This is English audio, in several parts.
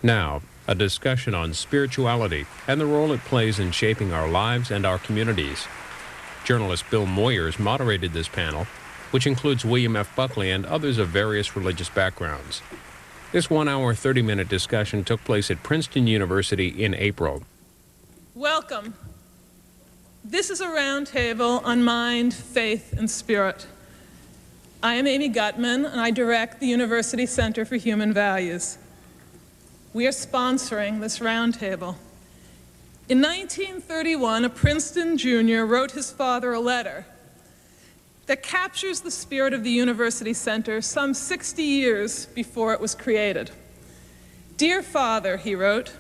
Now, a discussion on spirituality and the role it plays in shaping our lives and our communities. Journalist Bill Moyers moderated this panel, which includes William F. Buckley and others of various religious backgrounds. This 1-hour, 30-minute discussion took place at Princeton University in April. Welcome. This is a roundtable on mind, faith, and spirit. I am Amy Gutmann, and I direct the University Center for Human Values. We are sponsoring this roundtable. In 1931, a Princeton junior wrote his father a letter that captures the spirit of the University Center some 60 years before it was created. "Dear Father," he wrote,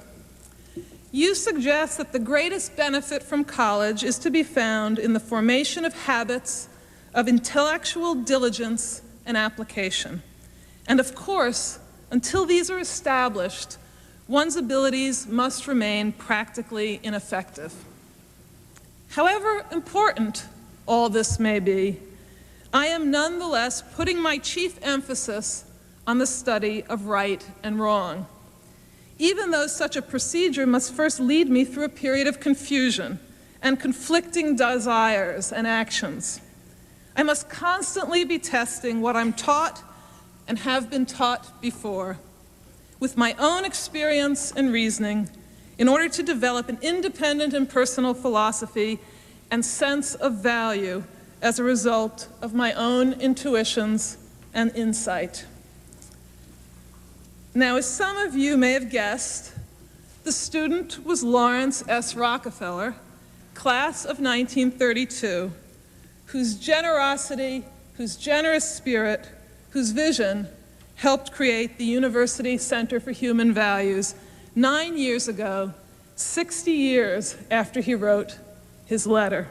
"you suggest that the greatest benefit from college is to be found in the formation of habits of intellectual diligence and application. And of course, until these are established, one's abilities must remain practically ineffective. However important all this may be, I am nonetheless putting my chief emphasis on the study of right and wrong, even though such a procedure must first lead me through a period of confusion and conflicting desires and actions. I must constantly be testing what I'm taught and have been taught before, with my own experience and reasoning, in order to develop an independent and personal philosophy and sense of value as a result of my own intuitions and insight." Now, as some of you may have guessed, the student was Lawrence S. Rockefeller, class of 1932, whose generosity, whose generous spirit, whose vision helped create the University Center for Human Values 9 years ago, 60 years after he wrote his letter.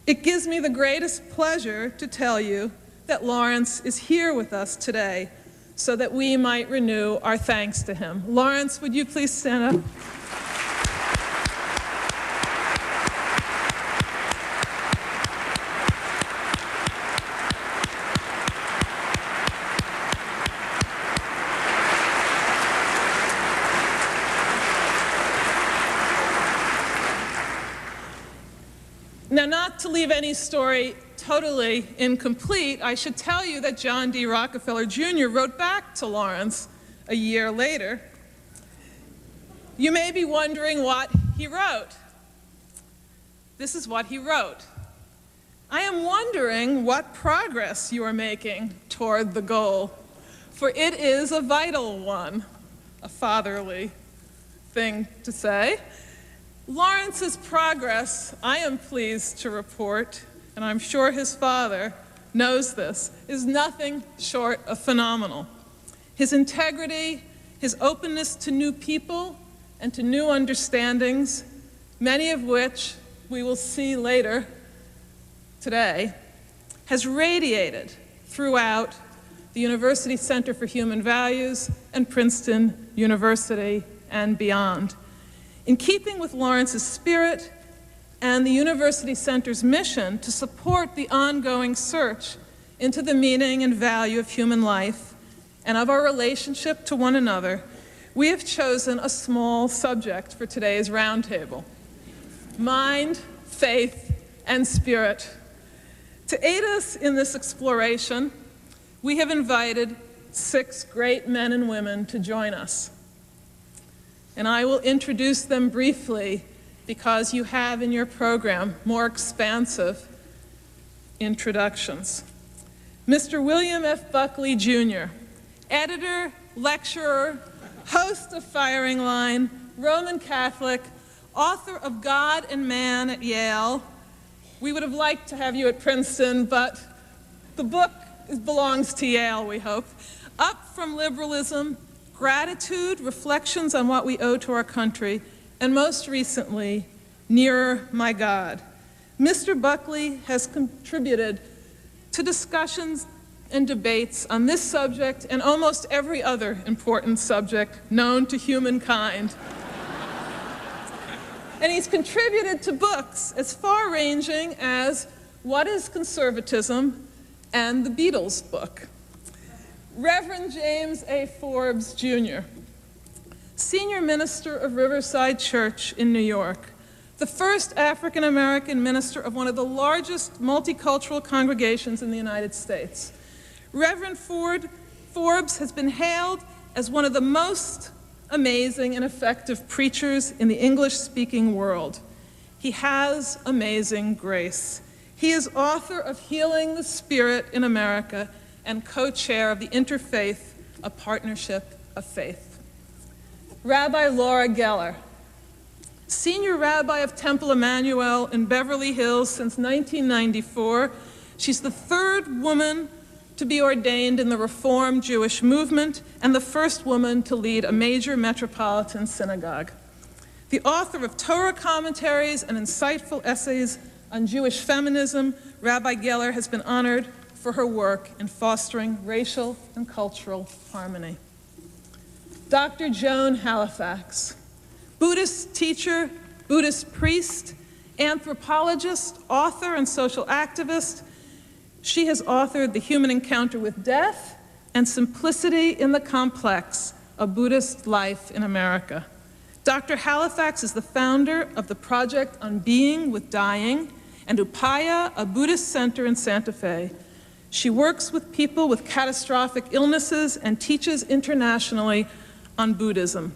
It gives me the greatest pleasure to tell you that Lawrence is here with us today so that we might renew our thanks to him. Lawrence, would you please stand up? Now, not to leave any story totally incomplete, I should tell you that John D. Rockefeller Jr. wrote back to Lawrence a year later. You may be wondering what he wrote. This is what he wrote. "I am wondering what progress you are making toward the goal, for it is a vital one," a fatherly thing to say. Lawrence's progress, I am pleased to report, and I'm sure his father knows this, is nothing short of phenomenal. His integrity, his openness to new people and to new understandings, many of which we will see later today, has radiated throughout the University Center for Human Values and Princeton University and beyond. In keeping with Lawrence's spirit and the University Center's mission to support the ongoing search into the meaning and value of human life and of our relationship to one another, we have chosen a small subject for today's roundtable: mind, faith, and spirit. To aid us in this exploration, we have invited 6 great men and women to join us. And I will introduce them briefly because you have in your program more expansive introductions. Mr. William F. Buckley, Jr., editor, lecturer, host of Firing Line, Roman Catholic, author of God and Man at Yale. We would have liked to have you at Princeton, but the book belongs to Yale, we hope. Up from Liberalism, Gratitude, Reflections on What We Owe to Our Country, and most recently, Nearer, My God. Mr. Buckley has contributed to discussions and debates on this subject and almost every other important subject known to humankind. And he's contributed to books as far-ranging as What is Conservatism and the Beatles book. Reverend James A. Forbes, Jr., Senior Minister of Riverside Church in New York, the first African-American minister of one of the largest multicultural congregations in the United States. Reverend Forbes has been hailed as one of the most amazing and effective preachers in the English-speaking world. He has amazing grace. He is author of Healing the Spirit in America and co-chair of the Interfaith, a partnership of faith. Rabbi Laura Geller, Senior Rabbi of Temple Emanuel in Beverly Hills since 1994. She's the third woman to be ordained in the Reform Jewish movement and the first woman to lead a major metropolitan synagogue. The author of Torah commentaries and insightful essays on Jewish feminism, Rabbi Geller has been honored for her work in fostering racial and cultural harmony. Dr. Joan Halifax, Buddhist teacher, Buddhist priest, anthropologist, author, and social activist. She has authored The Human Encounter with Death and Simplicity in the Complex, a Buddhist Life in America. Dr. Halifax is the founder of the Project on Being with Dying and Upaya, a Buddhist center in Santa Fe. She works with people with catastrophic illnesses and teaches internationally on Buddhism.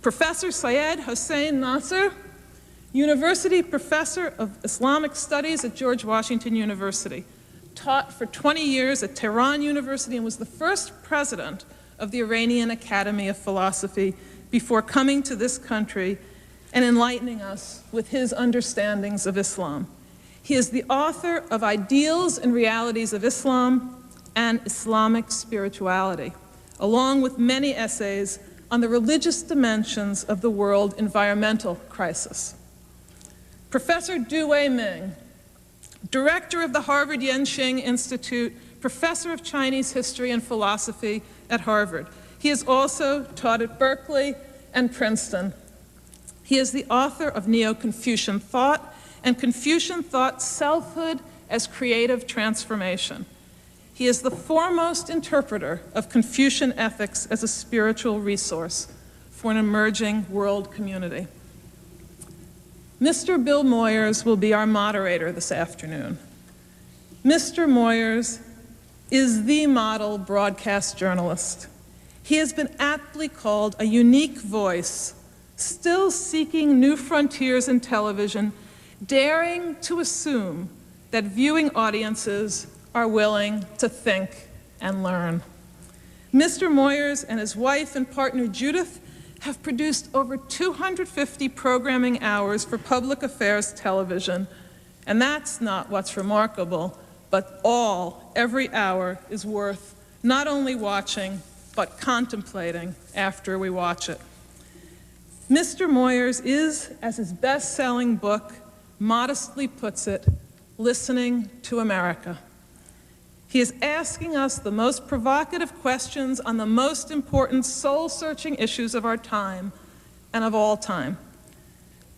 Professor Seyyed Hossein Nasr, University Professor of Islamic Studies at George Washington University, taught for 20 years at Tehran University and was the first president of the Iranian Academy of Philosophy before coming to this country and enlightening us with his understandings of Islam. He is the author of Ideals and Realities of Islam and Islamic Spirituality, along with many essays on the religious dimensions of the world environmental crisis. Professor Du Weiming, director of the Harvard Yenching Institute, professor of Chinese history and philosophy at Harvard. He has also taught at Berkeley and Princeton. He is the author of Neo-Confucian Thought and Confucian Thought, Selfhood as Creative Transformation. He is the foremost interpreter of Confucian ethics as a spiritual resource for an emerging world community. Mr. Bill Moyers will be our moderator this afternoon. Mr. Moyers is the model broadcast journalist. He has been aptly called a unique voice, still seeking new frontiers in television, daring to assume that viewing audiences are willing to think and learn. Mr. Moyers and his wife and partner Judith have produced over 250 programming hours for public affairs television, and that's not what's remarkable, but every hour is worth not only watching, but contemplating after we watch it. Mr. Moyers is, as his best-selling book modestly puts it, listening to America. He is asking us the most provocative questions on the most important soul-searching issues of our time and of all time.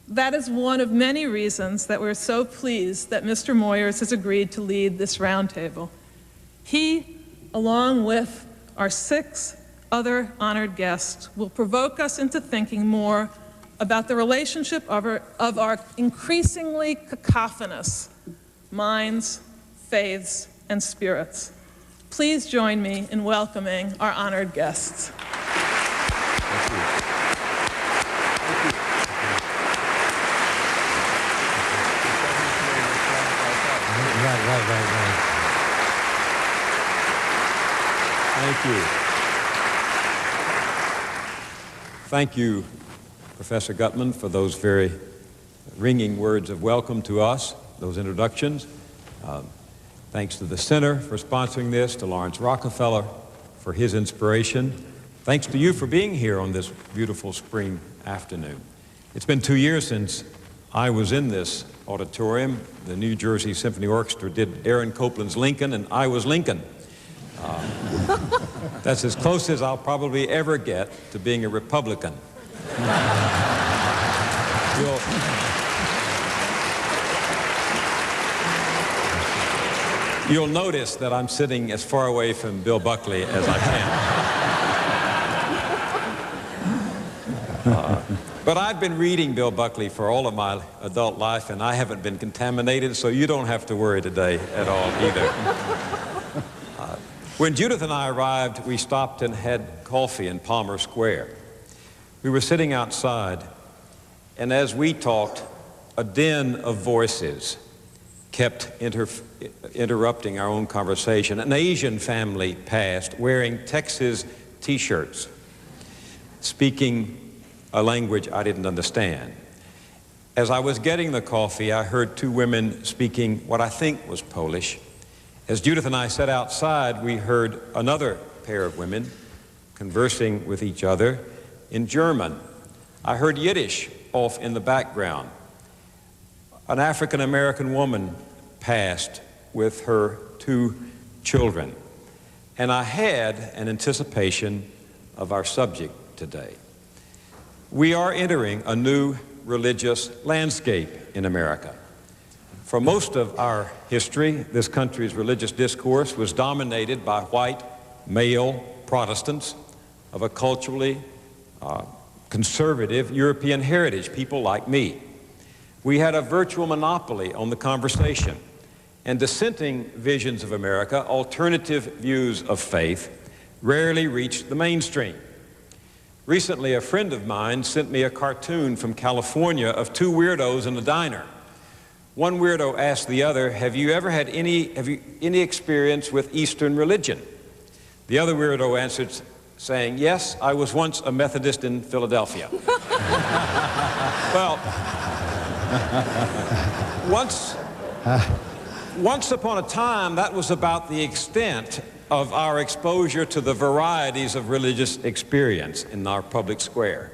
That is one of many reasons that we're so pleased that Mr. Moyers has agreed to lead this roundtable. He, along with our 6 other honored guests, will provoke us into thinking more about the relationship of our increasingly cacophonous minds, faiths, and spirits. Please join me in welcoming our honored guests. Thank you. Right. Thank you. Thank you, Professor Gutmann, for those very ringing words of welcome to us, those introductions. Thanks to the Center for sponsoring this, to Lawrence Rockefeller for his inspiration. Thanks to you for being here on this beautiful spring afternoon. It's been 2 years since I was in this auditorium. The New Jersey Symphony Orchestra did Aaron Copland's Lincoln, and I was Lincoln. That's as close as I'll probably ever get to being a Republican. You'll notice that I'm sitting as far away from Bill Buckley as I can. But I've been reading Bill Buckley for all of my adult life, and I haven't been contaminated, so you don't have to worry today at all either. When Judith and I arrived, we stopped and had coffee in Palmer Square. We were sitting outside, and as we talked, a din of voices kept interrupting our own conversation. An Asian family passed wearing Texas t-shirts, speaking a language I didn't understand. As I was getting the coffee, I heard two women speaking what I think was Polish. As Judith and I sat outside, we heard another pair of women conversing with each other in German. I heard Yiddish off in the background. An African-American woman passed with her two children. And I had an anticipation of our subject today. We are entering a new religious landscape in America. For most of our history, this country's religious discourse was dominated by white, male Protestants of a culturally conservative European heritage, people like me. We had a virtual monopoly on the conversation, and dissenting visions of America, alternative views of faith, rarely reached the mainstream. Recently, a friend of mine sent me a cartoon from California of two weirdos in a diner. One weirdo asked the other, have you ever had any experience with Eastern religion? The other weirdo answered, saying, yes, I was once a Methodist in Philadelphia. Well, once upon a time, that was about the extent of our exposure to the varieties of religious experience in our public square.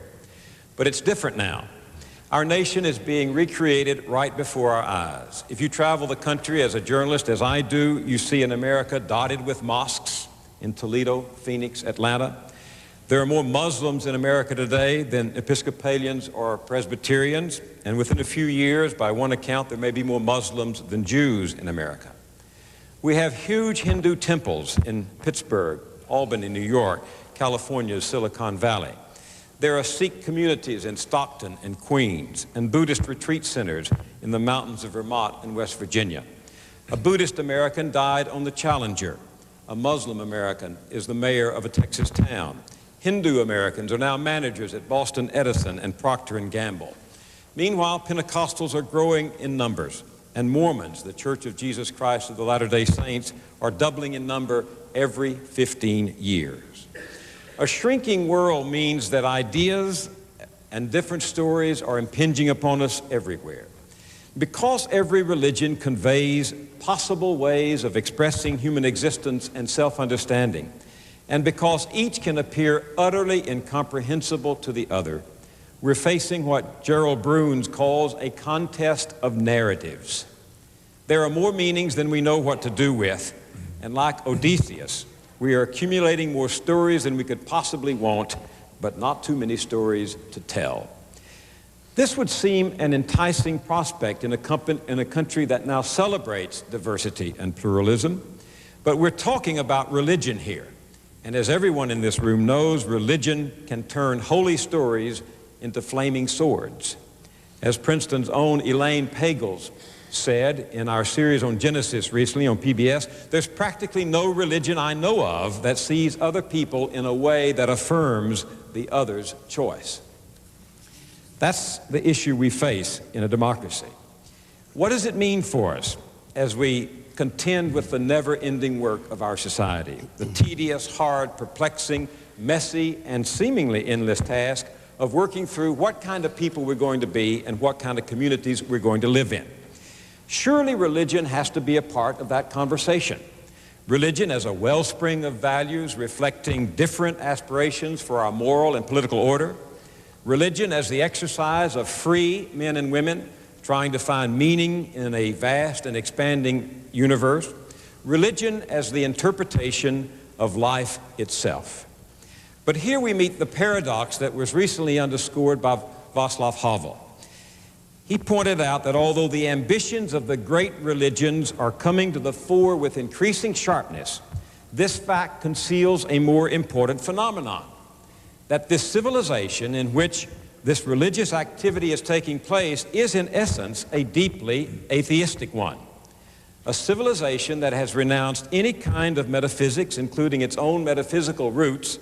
But it's different now. Our nation is being recreated right before our eyes. If you travel the country as a journalist, as I do, you see an America dotted with mosques in Toledo, Phoenix, Atlanta. There are more Muslims in America today than Episcopalians or Presbyterians, and within a few years, by one account, there may be more Muslims than Jews in America. We have huge Hindu temples in Pittsburgh, Albany, New York, California's Silicon Valley. There are Sikh communities in Stockton and Queens, and Buddhist retreat centers in the mountains of Vermont and West Virginia. A Buddhist American died on the Challenger. A Muslim American is the mayor of a Texas town. Hindu Americans are now managers at Boston Edison and Procter & Gamble. Meanwhile, Pentecostals are growing in numbers, and Mormons, the Church of Jesus Christ of the Latter-day Saints, are doubling in number every 15 years. A shrinking world means that ideas and different stories are impinging upon us everywhere. Because every religion conveys possible ways of expressing human existence and self-understanding, and because each can appear utterly incomprehensible to the other, we're facing what Gerald Bruns calls a contest of narratives. There are more meanings than we know what to do with, and like Odysseus, we are accumulating more stories than we could possibly want, but not too many stories to tell. This would seem an enticing prospect in a country that now celebrates diversity and pluralism, but we're talking about religion here. And as everyone in this room knows, religion can turn holy stories into flaming swords. As Princeton's own Elaine Pagels said in our series on Genesis recently on PBS, there's practically no religion I know of that sees other people in a way that affirms the other's choice. That's the issue we face in a democracy. What does it mean for us as we contend with the never-ending work of our society, the tedious, hard, perplexing, messy, and seemingly endless task of working through what kind of people we're going to be and what kind of communities we're going to live in? Surely religion has to be a part of that conversation. Religion as a wellspring of values reflecting different aspirations for our moral and political order. Religion as the exercise of free men and women trying to find meaning in a vast and expanding universe. Religion as the interpretation of life itself. But here we meet the paradox that was recently underscored by Václav Havel. He pointed out that although the ambitions of the great religions are coming to the fore with increasing sharpness, this fact conceals a more important phenomenon, that this civilization in which this religious activity is taking place is in essence a deeply atheistic one. A civilization that has renounced any kind of metaphysics, including its own metaphysical roots,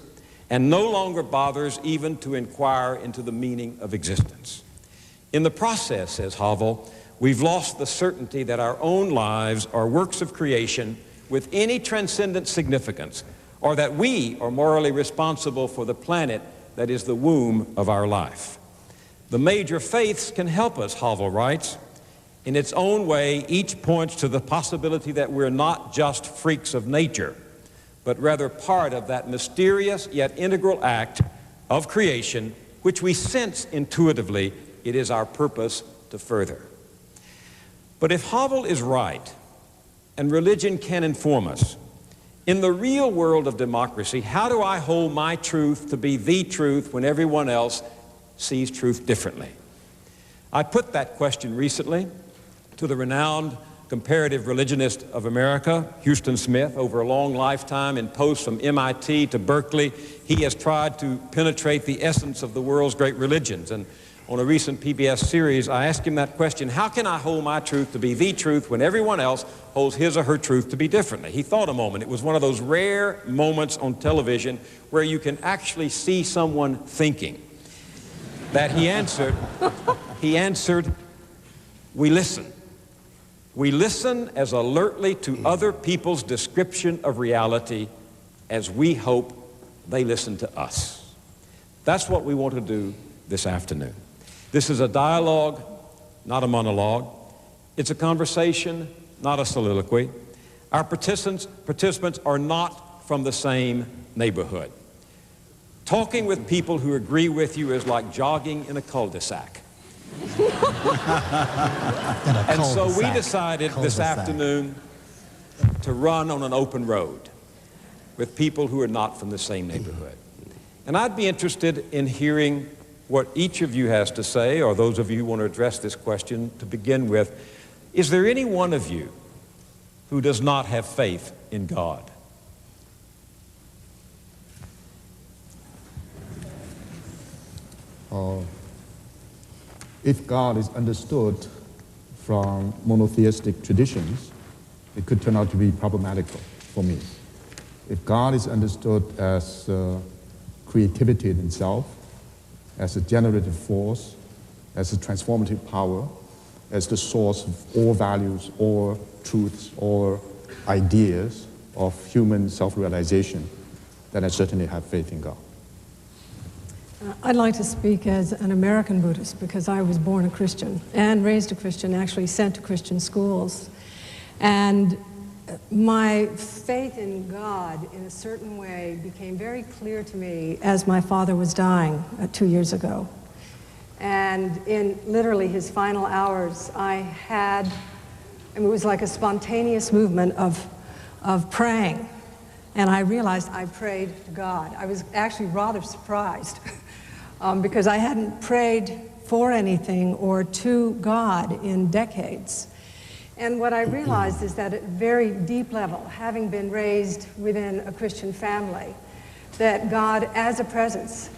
and no longer bothers even to inquire into the meaning of existence. In the process, says Havel, we've lost the certainty that our own lives are works of creation with any transcendent significance, or that we are morally responsible for the planet that is the womb of our life. The major faiths can help us, Havel writes. In its own way, each points to the possibility that we're not just freaks of nature, but rather part of that mysterious yet integral act of creation which we sense intuitively it is our purpose to further. But if Havel is right, and religion can inform us, in the real world of democracy, how do I hold my truth to be the truth when everyone else sees truth differently? I put that question recently to the renowned comparative religionist of America, Houston Smith. Over a long lifetime, in posts from MIT to Berkeley, he has tried to penetrate the essence of the world's great religions. And on a recent PBS series, I asked him that question: how can I hold my truth to be the truth when everyone else holds his or her truth to be differently? He thought a moment. It was one of those rare moments on television where you can actually see someone thinking. That he answered, we listen. We listen as alertly to other people's description of reality as we hope they listen to us. That's what we want to do this afternoon. This is a dialogue, not a monologue. It's a conversation, not a soliloquy. Our participants are not from the same neighborhood. Talking with people who agree with you is like jogging in a cul-de-sac. And so we decided this afternoon to run on an open road with people who are not from the same neighborhood. And I'd be interested in hearing what each of you has to say, or those of you who want to address this question to begin with. Is there any one of you who does not have faith in God? If God is understood from monotheistic traditions, it could turn out to be problematical for me. If God is understood as creativity in itself, as a generative force, as a transformative power, as the source of all values, all truths, all ideas of human self-realization, then I certainly have faith in God. I'd like to speak as an American Buddhist because I was born a Christian and raised a Christian, actually sent to Christian schools. And my faith in God in a certain way became very clear to me as my father was dying 2 years ago. And in literally his final hours, it was like a spontaneous movement of praying. And I realized I prayed to God. I was actually rather surprised because I hadn't prayed for anything or to God in decades. And what I realized is that at a very deep level, having been raised within a Christian family, that God as a presence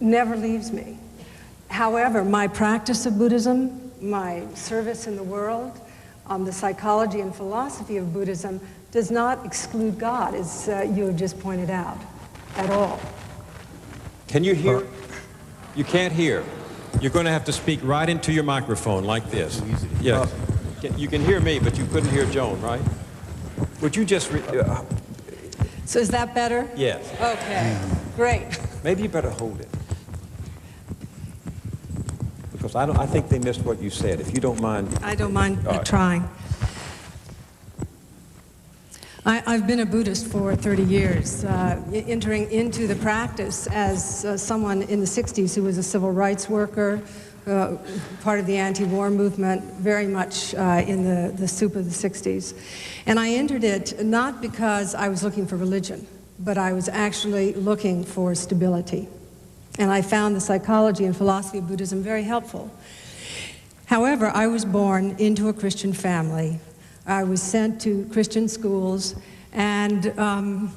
never leaves me. However, my practice of Buddhism, my service in the world, the psychology and philosophy of Buddhism does not exclude God, as you have just pointed out, at all. Can you hear? You can't hear. You're going to have to speak right into your microphone like this. Yes. You can hear me, but you couldn't hear Joan, right? Would you just... So is that better? Yes. Okay, great. Maybe you better hold it. Because I think they missed what you said. If you don't mind... I don't mind trying. I've been a Buddhist for 30 years, entering into the practice as someone in the 60s who was a civil rights worker, part of the anti-war movement, very much in the soup of the 60s. And I entered it not because I was looking for religion, but I was actually looking for stability. And I found the psychology and philosophy of Buddhism very helpful. However, I was born into a Christian family. I was sent to Christian schools, and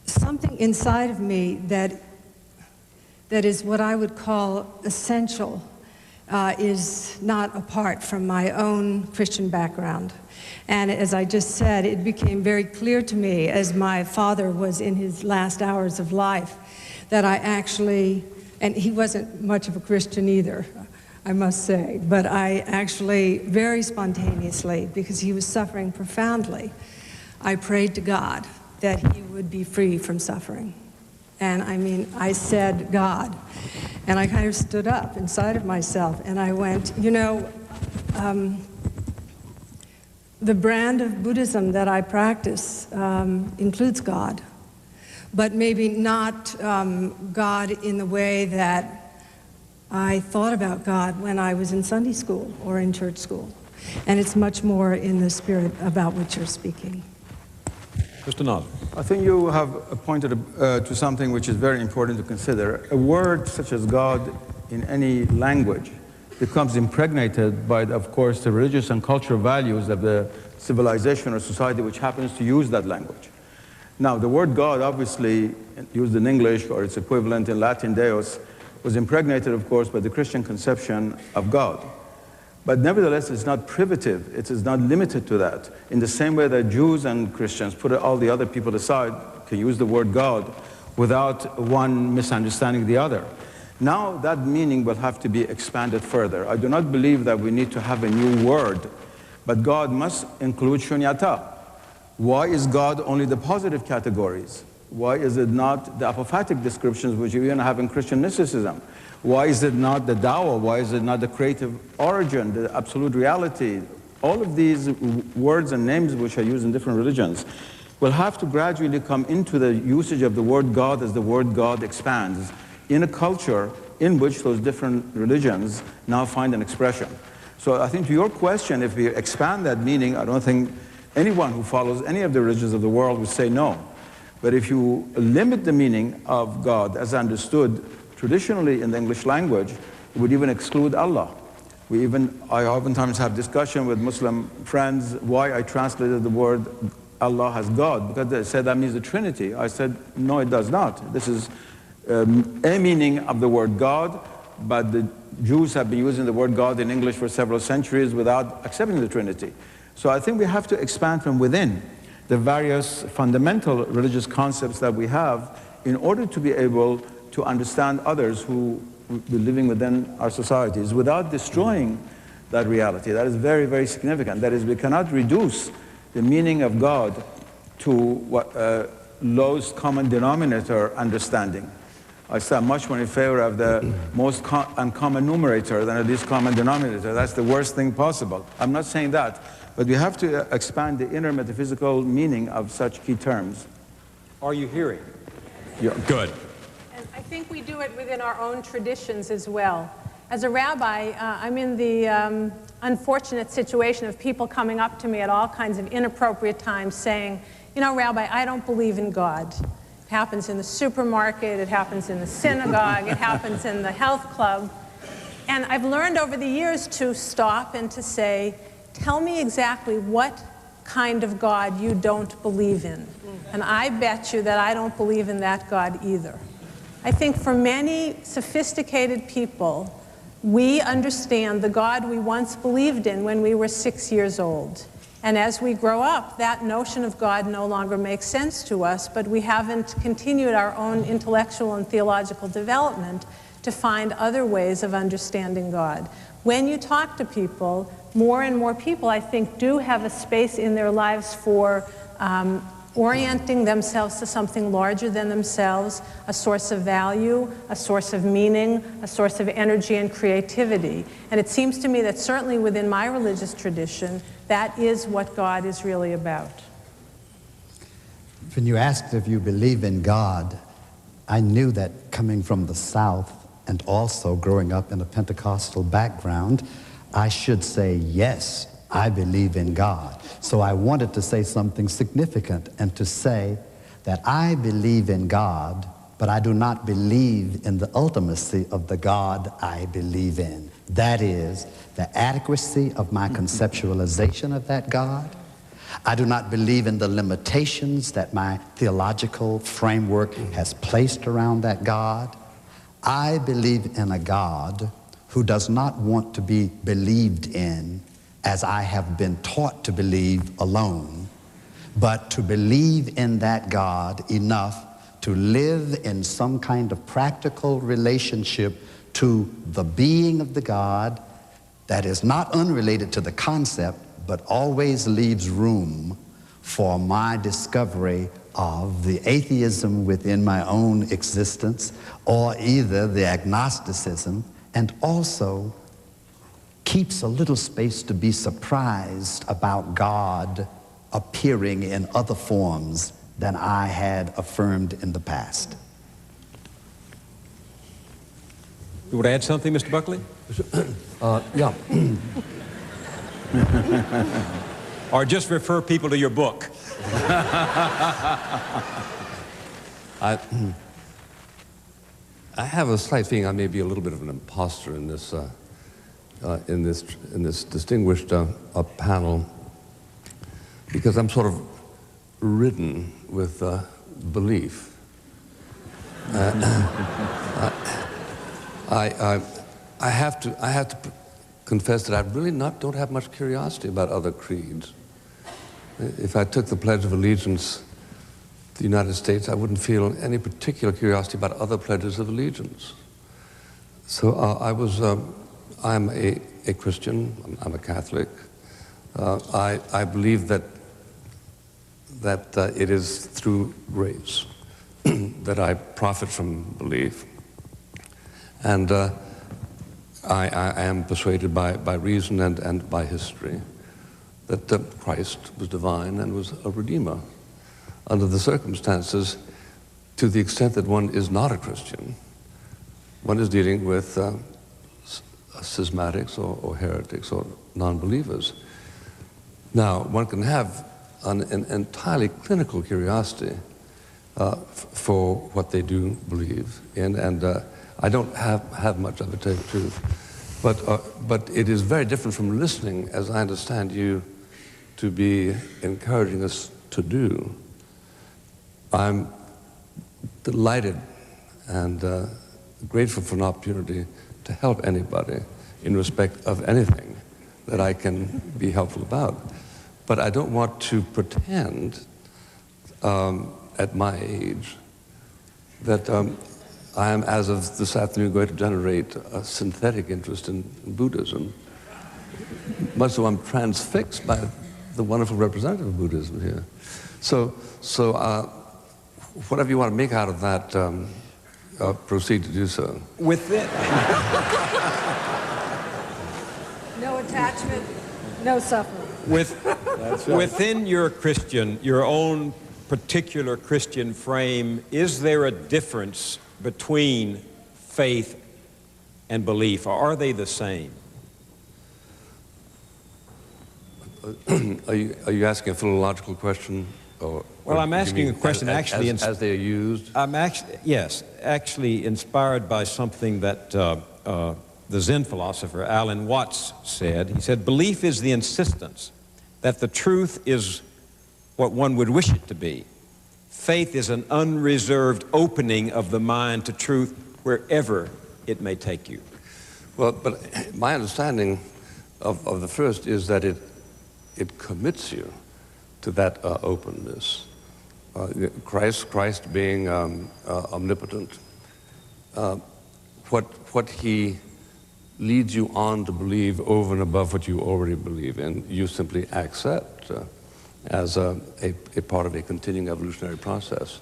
something inside of me that is what I would call essential is not apart from my own Christian background. And as I just said, it became very clear to me as my father was in his last hours of life that I actually, and he wasn't much of a Christian either, I must say, but I actually very spontaneously, because he was suffering profoundly, I prayed to God that he would be free from suffering. And I mean, I said, God, and I kind of stood up inside of myself and I went, you know, the brand of Buddhism that I practice includes God, but maybe not God in the way that I thought about God when I was in Sunday school or in church school. And it's much more in the spirit about which you're speaking. Mr. Nasr. I think you have pointed to something which is very important to consider. A word such as God in any language becomes impregnated by, of course, the religious and cultural values of the civilization or society which happens to use that language. Now, the word God, obviously, used in English or its equivalent in Latin, Deus, was impregnated, of course, by the Christian conception of God. But nevertheless, it's not privative, it is not limited to that. In the same way that Jews and Christians, put all the other people aside, can use the word God without one misunderstanding the other. Now that meaning will have to be expanded further. I do not believe that we need to have a new word, but God must include shunyata. Why is God only the positive categories? Why is it not the apophatic descriptions which you even have in Christian mysticism? Why is it not the Tao? Why is it not the creative origin, the absolute reality? All of these words and names which are used in different religions will have to gradually come into the usage of the word God as the word God expands in a culture in which those different religions now find an expression. So I think to your question, if we expand that meaning, I don't think anyone who follows any of the religions of the world would say no. But if you limit the meaning of God as understood traditionally in the English language, it would even exclude Allah. I oftentimes have discussion with Muslim friends why I translated the word Allah as God, because they said that means the Trinity. I said, no, it does not. This is a meaning of the word God, but the Jews have been using the word God in English for several centuries without accepting the Trinity. So I think we have to expand from within the various fundamental religious concepts that we have in order to be able to understand others who will be living within our societies without destroying that reality. That is very, very significant. That is, we cannot reduce the meaning of God to what lowest common denominator understanding. I say I'm much more in favor of the most uncommon numerator than the least common denominator. That's the worst thing possible. I'm not saying that, but we have to expand the inner metaphysical meaning of such key terms. Are you hearing? Yeah. Good. And I think we do it within our own traditions as well. As a rabbi, I'm in the unfortunate situation of people coming up to me at all kinds of inappropriate times saying, you know, Rabbi, I don't believe in God. It happens in the supermarket, it happens in the synagogue, it happens in the health club. And I've learned over the years to stop and to say, tell me exactly what kind of God you don't believe in. And I bet you that I don't believe in that God either. I think for many sophisticated people, we understand the God we once believed in when we were 6 years old. And as we grow up, that notion of God no longer makes sense to us, but we haven't continued our own intellectual and theological development to find other ways of understanding God. When you talk to people, more and more people, I think, do have a space in their lives for orienting themselves to something larger than themselves, a source of value, a source of meaning, a source of energy and creativity. And it seems to me that certainly within my religious tradition, that is what God is really about. When you asked if you believe in God, I knew that coming from the South and also growing up in a Pentecostal background, I should say, yes, I believe in God. So I wanted to say something significant and to say that I believe in God but I do not believe in the ultimacy of the God I believe in. That is, the adequacy of my conceptualization of that God. I do not believe in the limitations that my theological framework has placed around that God. I believe in a God who does not want to be believed in as I have been taught to believe alone, but to believe in that God enough to live in some kind of practical relationship to the being of the God that is not unrelated to the concept, but always leaves room for my discovery of the atheism within my own existence, or either the agnosticism, and also keeps a little space to be surprised about God appearing in other forms than I had affirmed in the past. You would add something, Mr. Buckley? Yeah. Or just refer people to your book. I have a slight feeling I may be a little bit of an imposter in this distinguished panel, because I'm sort of ridden with belief. I have to confess that I really don't have much curiosity about other creeds. If I took the Pledge of Allegiance to the United States, I wouldn't feel any particular curiosity about other pledges of allegiance. So I'm a Christian, I'm a Catholic. I believe that it is through grace that I profit from belief. And I am persuaded by reason and by history that Christ was divine and was a redeemer. Under the circumstances, to the extent that one is not a Christian, one is dealing with schismatics or heretics or non-believers. Now, one can have an entirely clinical curiosity for what they do believe in, and I don't have much of it, to tell you the truth. But it is very different from listening, as I understand you to be encouraging us to do. I'm delighted and grateful for an opportunity to help anybody in respect of anything that I can be helpful about. But I don't want to pretend at my age that I am, as of this afternoon, going to generate a synthetic interest in Buddhism, much so I'm transfixed by the wonderful representative of Buddhism here. So whatever you want to make out of that, proceed to do so. Within No attachment, no suffering. Within your own particular Christian frame, is there a difference between faith and belief, or are they the same? Are you asking a philological question? Well, I'm asking a question actually as they are used. I'm actually inspired by something that the Zen philosopher Alan Watts said. He said, "Belief is the insistence that the truth is what one would wish it to be. Faith is an unreserved opening of the mind to truth wherever it may take you." Well, but my understanding of the first is that it commits you to that openness. Christ being omnipotent, what he leads you on to believe over and above what you already believe in, you simply accept as a part of a continuing evolutionary process.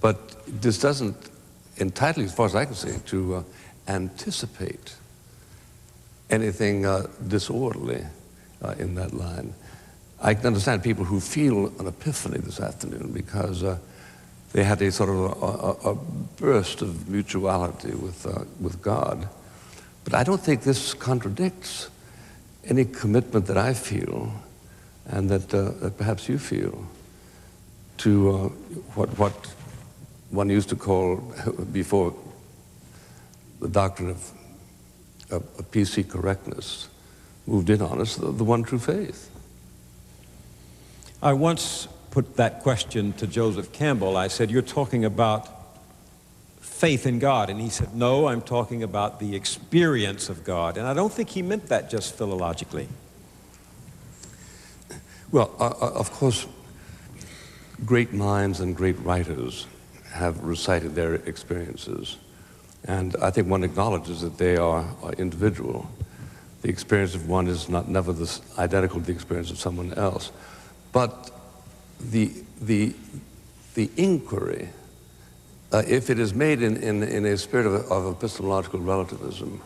But this doesn't entitle you, as far as I can see, to anticipate anything disorderly in that line. I can understand people who feel an epiphany this afternoon because they had a sort of a burst of mutuality with God. But I don't think this contradicts any commitment that I feel and that perhaps you feel to what one used to call, before the doctrine of PC correctness moved in on us, the one true faith. I once put that question to Joseph Campbell. I said, you're talking about faith in God. And he said, no, I'm talking about the experience of God. And I don't think he meant that just philologically. Well, of course, great minds and great writers have recited their experiences. And I think one acknowledges that they are individual. The experience of one is never identical to the experience of someone else. But the inquiry, if it is made in a spirit of epistemological relativism,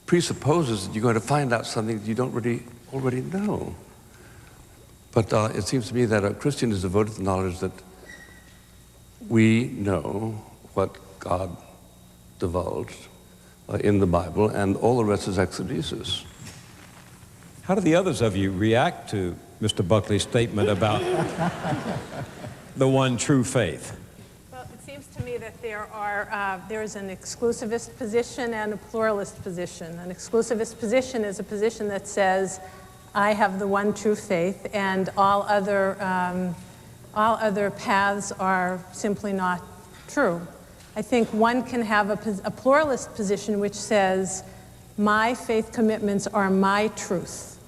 presupposes that you're going to find out something that you don't really already know. But it seems to me that a Christian is devoted to the knowledge that we know what God divulged in the Bible, and all the rest is exegesis. How do the others of you react to Mr. Buckley's statement about the one true faith? Well, it seems to me that there's an exclusivist position and a pluralist position. An exclusivist position is a position that says, I have the one true faith, and all other paths are simply not true. I think one can have a pluralist position which says, my faith commitments are my truth.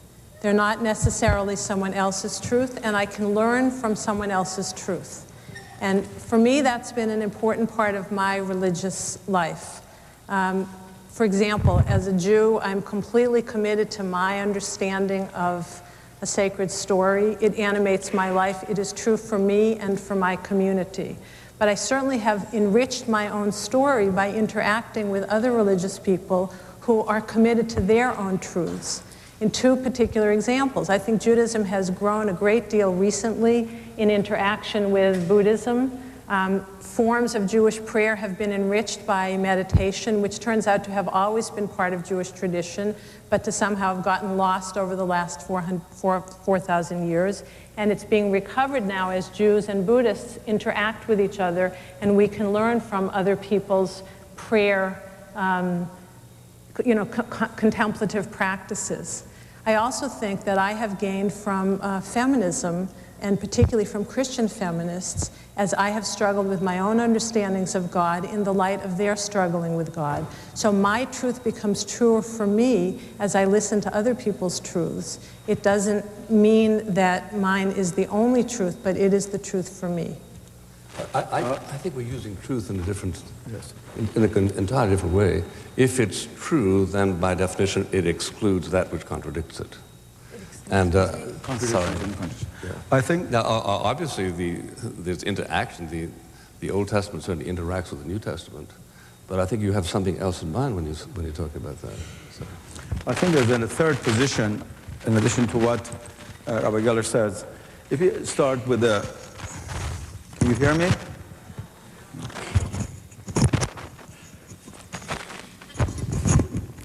They're not necessarily someone else's truth, and I can learn from someone else's truth. And for me, that's been an important part of my religious life. For example, as a Jew, I'm completely committed to my understanding of a sacred story. It animates my life. It is true for me and for my community. But I certainly have enriched my own story by interacting with other religious people who are committed to their own truths. In two particular examples, I think Judaism has grown a great deal recently in interaction with Buddhism. Forms of Jewish prayer have been enriched by meditation, which turns out to have always been part of Jewish tradition, but to somehow have gotten lost over the last 4,000 years. And it's being recovered now as Jews and Buddhists interact with each other, and we can learn from other people's prayer, contemplative practices. I also think that I have gained from feminism, and particularly from Christian feminists, as I have struggled with my own understandings of God in the light of their struggling with God. So my truth becomes truer for me as I listen to other people's truths. It doesn't mean that mine is the only truth, but it is the truth for me. I think we're using truth in a different, in an entirely different way. If it's true, then by definition it excludes that which contradicts it. And sorry. Yeah. I think now, obviously, there's interaction. The Old Testament certainly interacts with the New Testament, but I think you have something else in mind when you're talking about that. So. I think there's a third position, in addition to what Rabbi Geller says. If you start with the, can you hear me?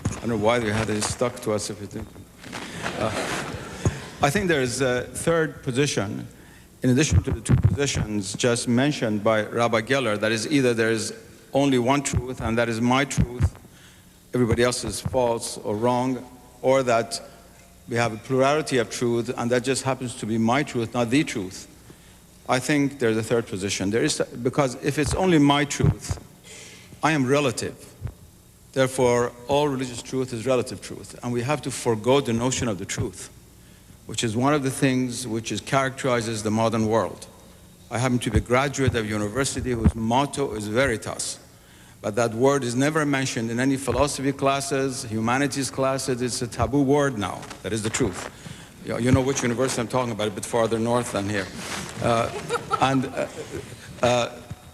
I don't know why they had it stuck to us if you think. I think there's a third position, in addition to the two positions just mentioned by Rabbi Geller, that is either there's only one truth and that is my truth, everybody else is false or wrong, or that we have a plurality of truth and that just happens to be my truth, not the truth. I think there's a third position. Because if it's only my truth, I am relative. Therefore, all religious truth is relative truth, and we have to forego the notion of the truth, which is one of the things which characterizes the modern world. I happen to be a graduate of a university whose motto is Veritas, but that word is never mentioned in any philosophy classes, humanities classes. It's a taboo word now. That is the truth. You know which university I'm talking about, a bit farther north than here.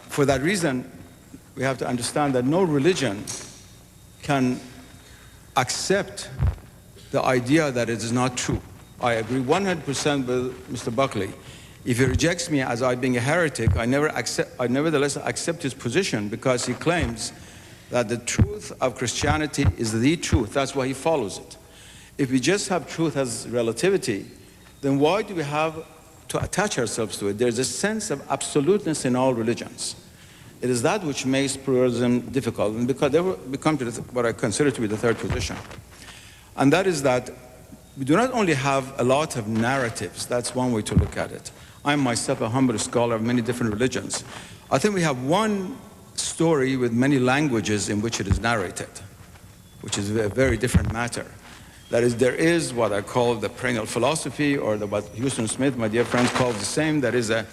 For that reason, we have to understand that no religion can accept the idea that it is not true. I agree 100% with Mr. Buckley. If he rejects me as I being a heretic, I nevertheless accept his position, because he claims that the truth of Christianity is the truth. That's why he follows it. If we just have truth as relativity, then why do we have to attach ourselves to it? There's a sense of absoluteness in all religions. It is that which makes pluralism difficult, and because we come to what I consider to be the third position. And that is that we do not only have a lot of narratives, that's one way to look at it. I'm myself a humble scholar of many different religions. I think we have one story with many languages in which it is narrated, which is a very different matter. That is, there is what I call the perennial philosophy, or what Houston Smith, my dear friends, calls the same. That is a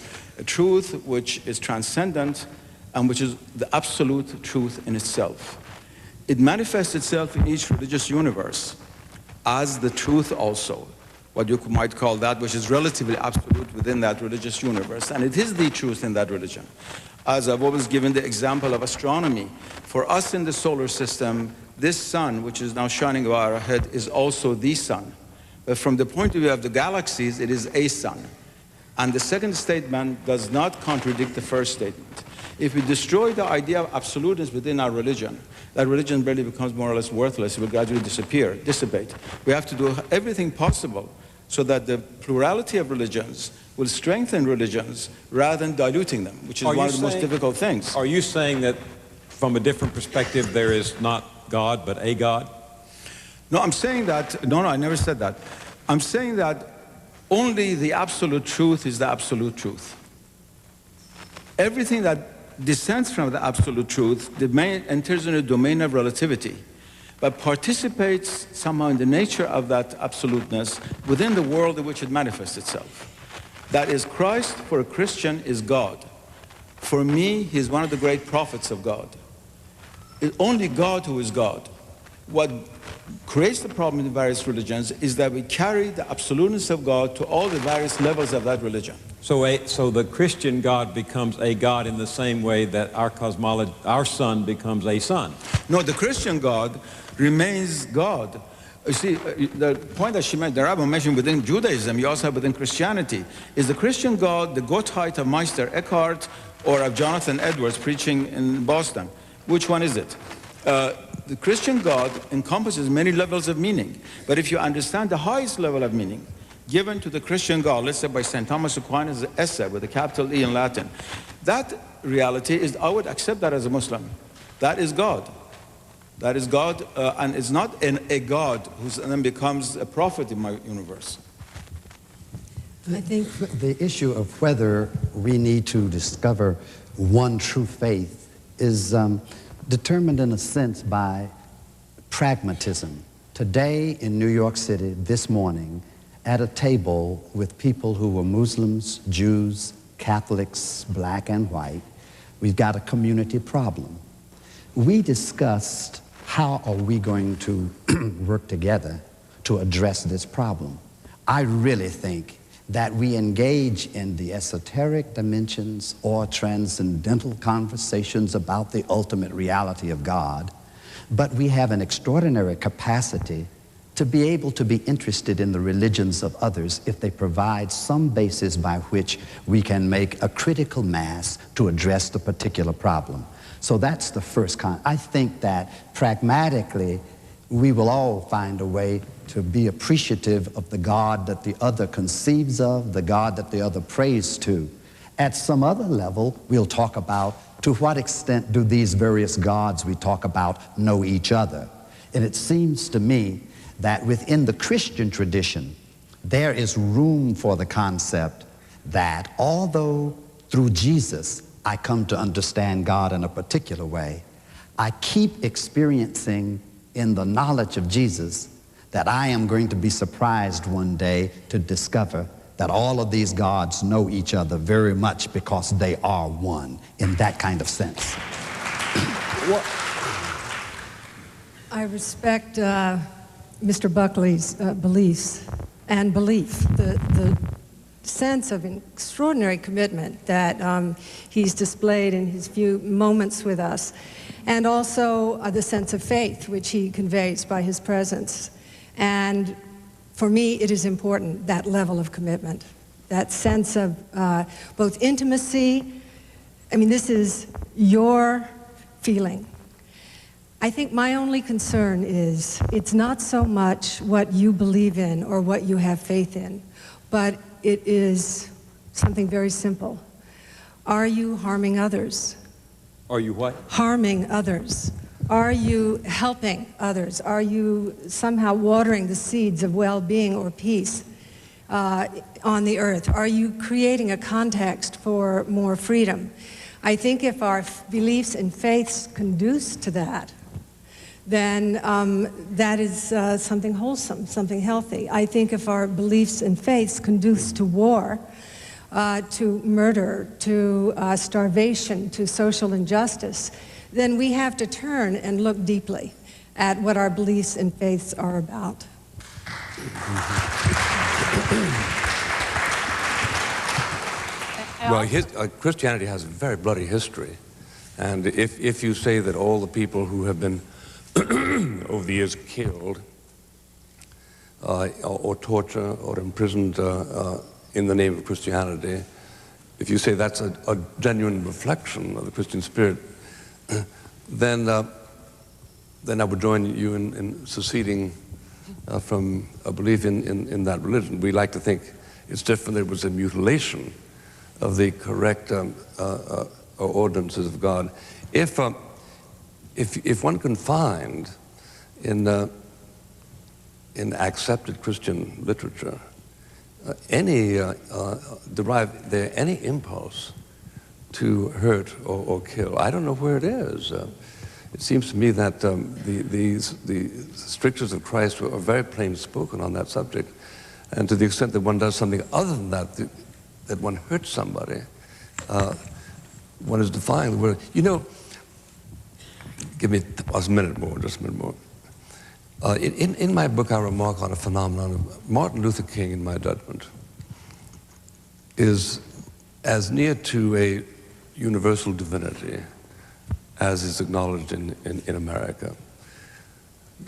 truth which is transcendent and which is the absolute truth in itself. It manifests itself in each religious universe as the truth also, what you might call that which is relatively absolute within that religious universe. And it is the truth in that religion. As I've always given the example of astronomy, for us in the solar system, this sun, which is now shining over our head, is also the sun. But from the point of view of the galaxies, it is a sun. And the second statement does not contradict the first statement. If we destroy the idea of absoluteness within our religion, that religion really becomes more or less worthless. It will gradually dissipate. We have to do everything possible so that the plurality of religions will strengthen religions rather than diluting them, which is one of the most difficult things. Are you saying that from a different perspective there is not God but a God? No, I'm saying that, no, I never said that. I'm saying that only the absolute truth is the absolute truth. Everything that descends from the absolute truth enters in a domain of relativity, but participates somehow in the nature of that absoluteness within the world in which it manifests itself. That is, Christ for a Christian is God. For me, he is one of the great prophets of God. It's only God who is God. What creates the problem in various religions is that we carry the absoluteness of God to all the various levels of that religion. So the Christian God becomes a God in the same way that our cosmology, our sun becomes a sun. No, the Christian God remains God. You see, the point that the Rabbi mentioned within Judaism, you also have within Christianity, is the Christian God the Gottheit of Meister Eckhart or of Jonathan Edwards preaching in Boston? Which one is it? The Christian God encompasses many levels of meaning, but if you understand the highest level of meaning given to the Christian God, let's say by St. Thomas Aquinas' essay with a capital E in Latin, that reality is, I would accept that as a Muslim. That is God. That is God, and it's not a God who then becomes a prophet in my universe. I think the issue of whether we need to discover one true faith is determined in a sense by pragmatism. Today in New York City, this morning, at a table with people who were Muslims, Jews, Catholics, black and white, we've got a community problem. We discussed how are we going to work together to address this problem. I really think that we engage in the esoteric dimensions or transcendental conversations about the ultimate reality of God, but we have an extraordinary capacity to be able to be interested in the religions of others if they provide some basis by which we can make a critical mass to address the particular problem. So that's the first I think that pragmatically we will all find a way to be appreciative of the God that the other conceives of, the God that the other prays to. At some other level, we'll talk about to what extent do these various gods we talk about know each other. And it seems to me that within the Christian tradition, there is room for the concept that although through Jesus I come to understand God in a particular way, I keep experiencing in the knowledge of Jesus that I am going to be surprised one day to discover that all of these gods know each other very much because they are one in that kind of sense. I respect Mr. Buckley's beliefs and belief, the sense of an extraordinary commitment that he's displayed in his few moments with us, and also the sense of faith which he conveys by his presence. And for me, it is important, that level of commitment, that sense of both intimacy. I mean, this is your feeling. I think my only concern is it's not so much what you believe in or what you have faith in, but it is something very simple. Are you harming others? Are you what? Harming others? Are you helping others? Are you somehow watering the seeds of well-being or peace on the earth? Are you creating a context for more freedom? I think if our beliefs and faiths conduce to that, then that is something wholesome, something healthy. I think if our beliefs and faiths conduce to war, to murder, to starvation, to social injustice, then we have to turn and look deeply at what our beliefs and faiths are about. Well, Christianity has a very bloody history. And if you say that all the people who have been over the years killed or tortured or imprisoned in the name of Christianity, if you say that's a genuine reflection of the Christian spirit, then I would join you in seceding from a belief in that religion. We like to think it's different. There was a mutilation of the correct ordinances of God. If one can find in accepted Christian literature derive there any impulse to hurt or kill, I don't know where it is. It seems to me that the strictures of Christ are very plain spoken on that subject, and to the extent that one does something other than that, that one hurts somebody, one is defying the word. You know, give me just a minute more. In my book, I remark on a phenomenon of Martin Luther King, in my judgment, is as near to a universal divinity as is acknowledged in America.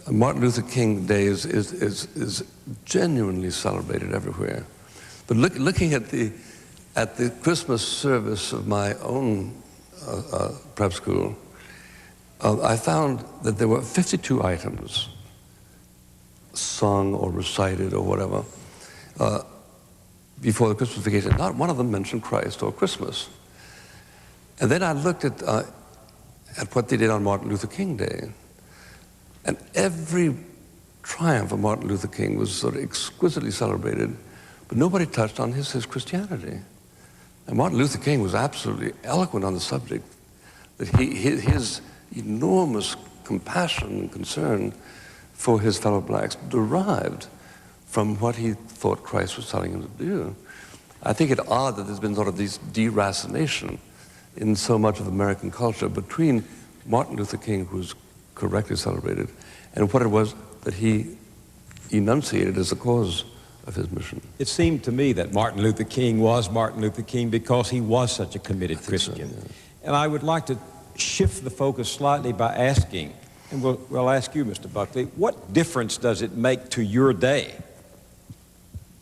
Martin Luther King Day is genuinely celebrated everywhere. But looking at the Christmas service of my own prep school, I found that there were 52 items sung or recited or whatever before the Christmas vacation. Not one of them mentioned Christ or Christmas. And then I looked at what they did on Martin Luther King Day, and every triumph of Martin Luther King was sort of exquisitely celebrated, but nobody touched on his Christianity. And Martin Luther King was absolutely eloquent on the subject, that his enormous compassion and concern for his fellow blacks derived from what he thought Christ was telling him to do. I think it odd that there's been sort of this deracination in so much of American culture between Martin Luther King, who was correctly celebrated, and what it was that he enunciated as the cause of his mission. It seemed to me that Martin Luther King was Martin Luther King because he was such a committed Christian. So, yeah. And I would like to shift the focus slightly by asking, and we'll ask you, Mr. Buckley, what difference does it make to your day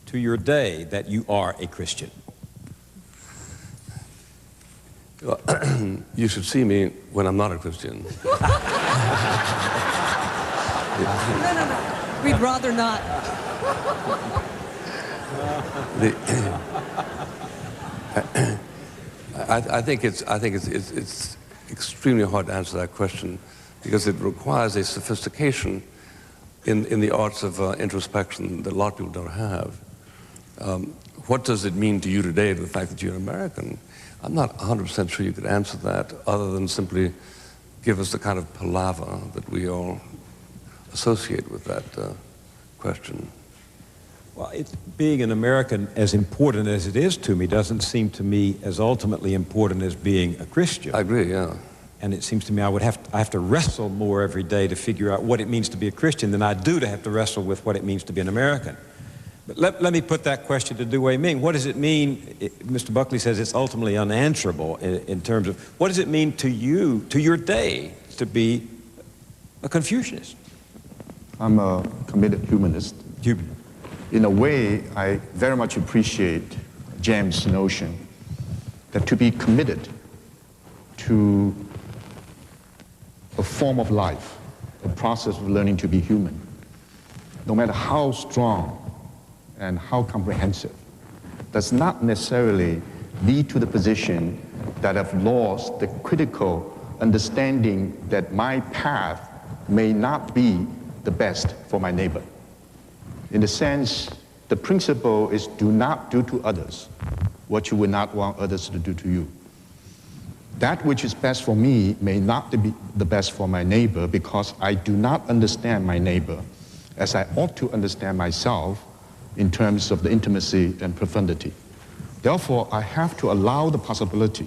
that you are a Christian? Well, you should see me when I'm not a Christian. No. We'd rather not. I think it's extremely hard to answer that question because it requires a sophistication in the arts of introspection that a lot of people don't have. What does it mean to you today, to the fact that you're an American? I'm not 100% sure you could answer that other than simply give us the kind of palaver that we all associate with that question. Well, being an American, as important as it is to me, doesn't seem to me as ultimately important as being a Christian. I agree, yeah. And it seems to me I have to wrestle more every day to figure out what it means to be a Christian than I do to have to wrestle with what it means to be an American. But let me put that question to Wei Ming. What does it mean? Mr. Buckley says it's ultimately unanswerable in terms of what does it mean to you, to your day, to be a Confucianist? I'm a committed humanist. In a way, I very much appreciate James' notion that to be committed to a form of life, a process of learning to be human, no matter how strong and how comprehensive, does not necessarily lead to the position that I've lost the critical understanding that my path may not be the best for my neighbor. In the sense, the principle is do not do to others what you would not want others to do to you. That which is best for me may not be the best for my neighbor because I do not understand my neighbor as I ought to understand myself in terms of the intimacy and profundity. Therefore, I have to allow the possibility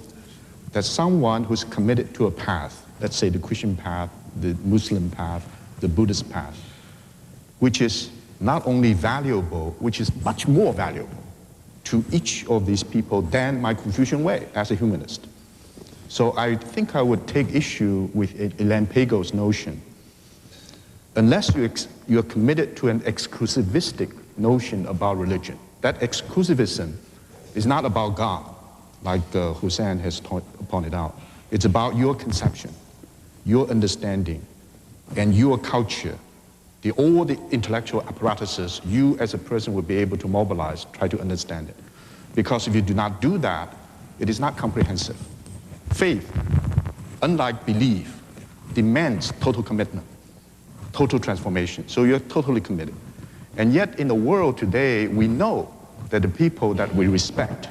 that someone who's committed to a path, let's say the Christian path, the Muslim path, the Buddhist path, which is not only valuable, which is much more valuable to each of these people than my Confucian way as a humanist. So I think I would take issue with Elaine Pagel's notion. Unless you're committed to an exclusivistic notion about religion, that exclusivism is not about God, like Hussein has pointed out. It's about your conception, your understanding, and your culture. All the intellectual apparatuses you as a person would be able to mobilize, try to understand it. Because if you do not do that, it is not comprehensive. Faith, unlike belief, demands total commitment, total transformation. So you're totally committed. And yet in the world today, we know that the people that we respect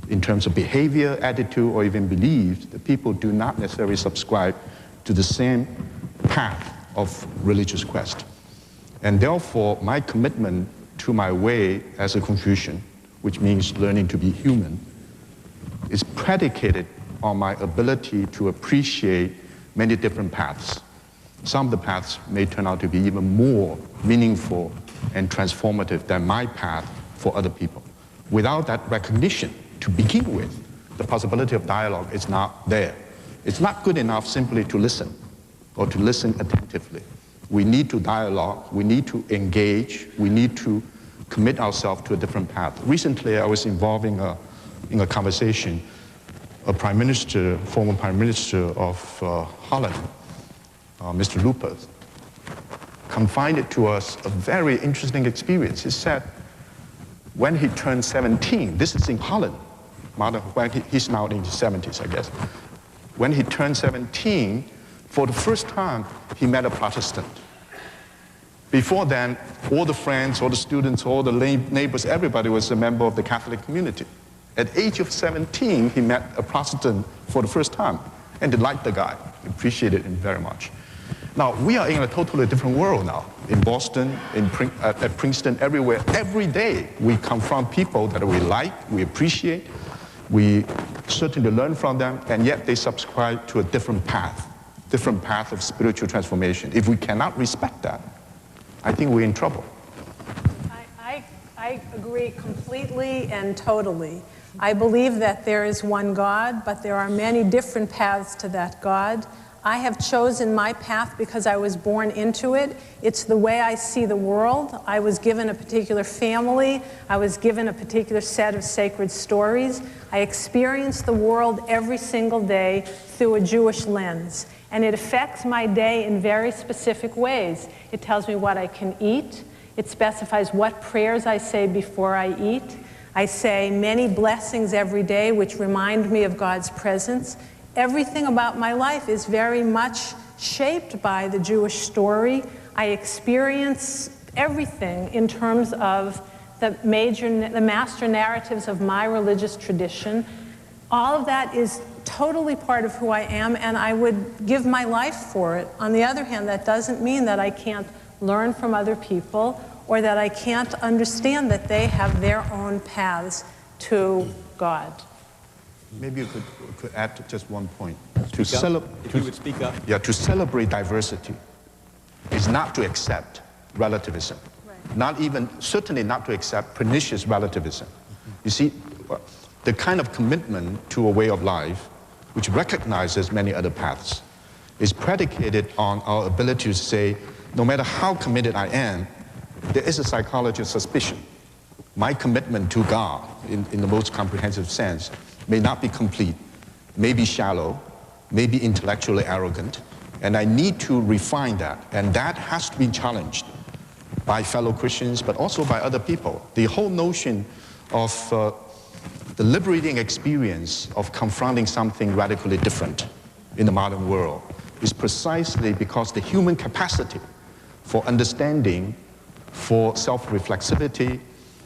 in terms of behavior, attitude, or even beliefs, the people do not necessarily subscribe to the same path of religious quest. And therefore, my commitment to my way as a Confucian, which means learning to be human, is predicated on my ability to appreciate many different paths. Some of the paths may turn out to be even more meaningful and transformative than my path for other people. Without that recognition, to begin with, the possibility of dialogue is not there. It's not good enough simply to listen or to listen attentively. We need to dialogue, we need to engage, we need to commit ourselves to a different path. Recently, I was involved in a conversation, a prime minister, former prime minister of Holland, Mr. Luper, confided to us a very interesting experience. He said, when he turned 17, this is in Holland, he's now in his 70s, I guess. When he turned 17, for the first time, he met a Protestant. Before then, all the friends, all the students, all the neighbors, everybody was a member of the Catholic community. At the age of 17, he met a Protestant for the first time, and they liked the guy, appreciated him very much. Now, we are in a totally different world now. In Boston, at Princeton, everywhere, every day, we confront people that we like, we appreciate, we certainly learn from them, and yet they subscribe to a different path of spiritual transformation. If we cannot respect that, I think we're in trouble. I agree completely and totally. I believe that there is one God, but there are many different paths to that God. I have chosen my path because I was born into it. It's the way I see the world. I was given a particular family. I was given a particular set of sacred stories. I experience the world every single day through a Jewish lens. And it affects my day in very specific ways. It tells me what I can eat. It specifies what prayers I say before I eat. I say many blessings every day, which remind me of God's presence. Everything about my life is very much shaped by the Jewish story. I experience everything in terms of the master narratives of my religious tradition. All of that is totally part of who I am, and I would give my life for it. On the other hand, that doesn't mean that I can't learn from other people or that I can't understand that they have their own paths to God. Maybe you could add just one point. If you would speak up. Yeah, to celebrate diversity is not to accept relativism. Right. Not even, certainly not to accept pernicious relativism. You see, the kind of commitment to a way of life which recognizes many other paths is predicated on our ability to say, no matter how committed I am, there is a psychology of suspicion. My commitment to God, in the most comprehensive sense, may not be complete, may be shallow, may be intellectually arrogant, and I need to refine that, and that has to be challenged by fellow Christians, but also by other people. The whole notion of the liberating experience of confronting something radically different in the modern world is precisely because the human capacity for understanding, for self-reflexivity,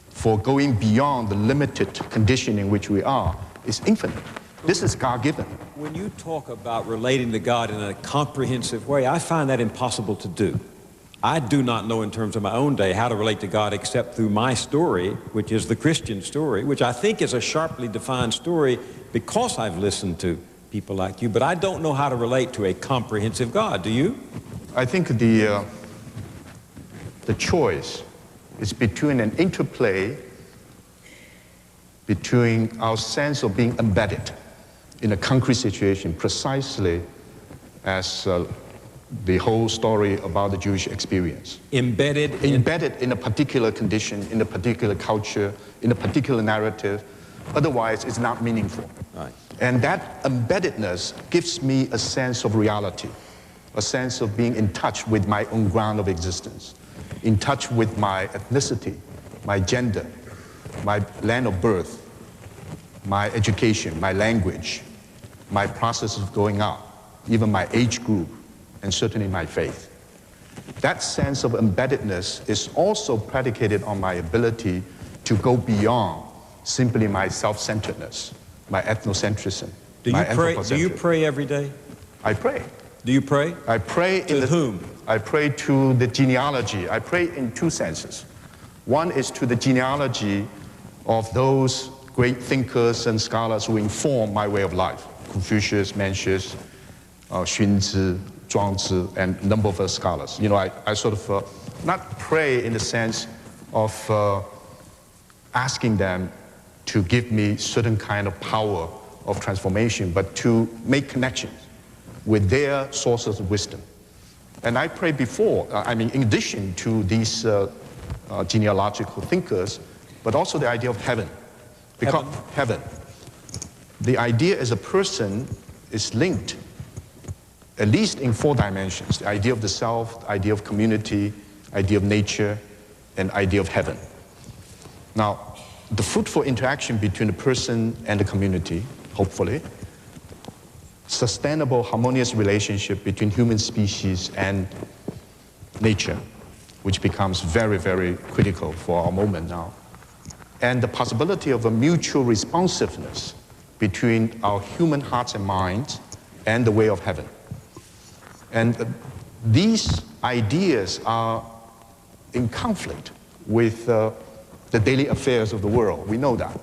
for going beyond the limited condition in which we are is infinite. This is God-given. When you talk about relating to God in a comprehensive way, I find that impossible to do. I do not know in terms of my own day how to relate to God except through my story, which is the Christian story, which I think is a sharply defined story because I've listened to people like you, but I don't know how to relate to a comprehensive God. Do you? I think the choice is between an interplay between our sense of being embedded in a concrete situation, precisely as the whole story about the Jewish experience. Embedded in a particular condition, in a particular culture, in a particular narrative. Otherwise, it's not meaningful. Right. And that embeddedness gives me a sense of reality, a sense of being in touch with my own ground of existence, in touch with my ethnicity, my gender, my land of birth, my education, my language, my process of growing up, even my age group, and certainly my faith. That sense of embeddedness is also predicated on my ability to go beyond simply my self-centeredness, my ethnocentrism, my anthropocentrism. Do you pray every day? I pray. Do you pray? I pray to whom? I pray to the genealogy. I pray in two senses. One is to the genealogy of those great thinkers and scholars who inform my way of life. Confucius, Mencius, Xunzi, Zhuangzi, and a number of other scholars. You know, I sort of not pray in the sense of asking them to give me certain kind of power of transformation, but to make connections with their sources of wisdom. And I pray before, in addition to these genealogical thinkers, but also the idea of heaven. Because heaven. The idea as a person is linked, at least in 4 dimensions. The idea of the self, the idea of community, idea of nature, and idea of heaven. Now, the fruitful interaction between the person and the community, hopefully, sustainable, harmonious relationship between human species and nature, which becomes very, very critical for our moment now, and the possibility of a mutual responsiveness between our human hearts and minds and the way of heaven. And these ideas are in conflict with the daily affairs of the world. We know that.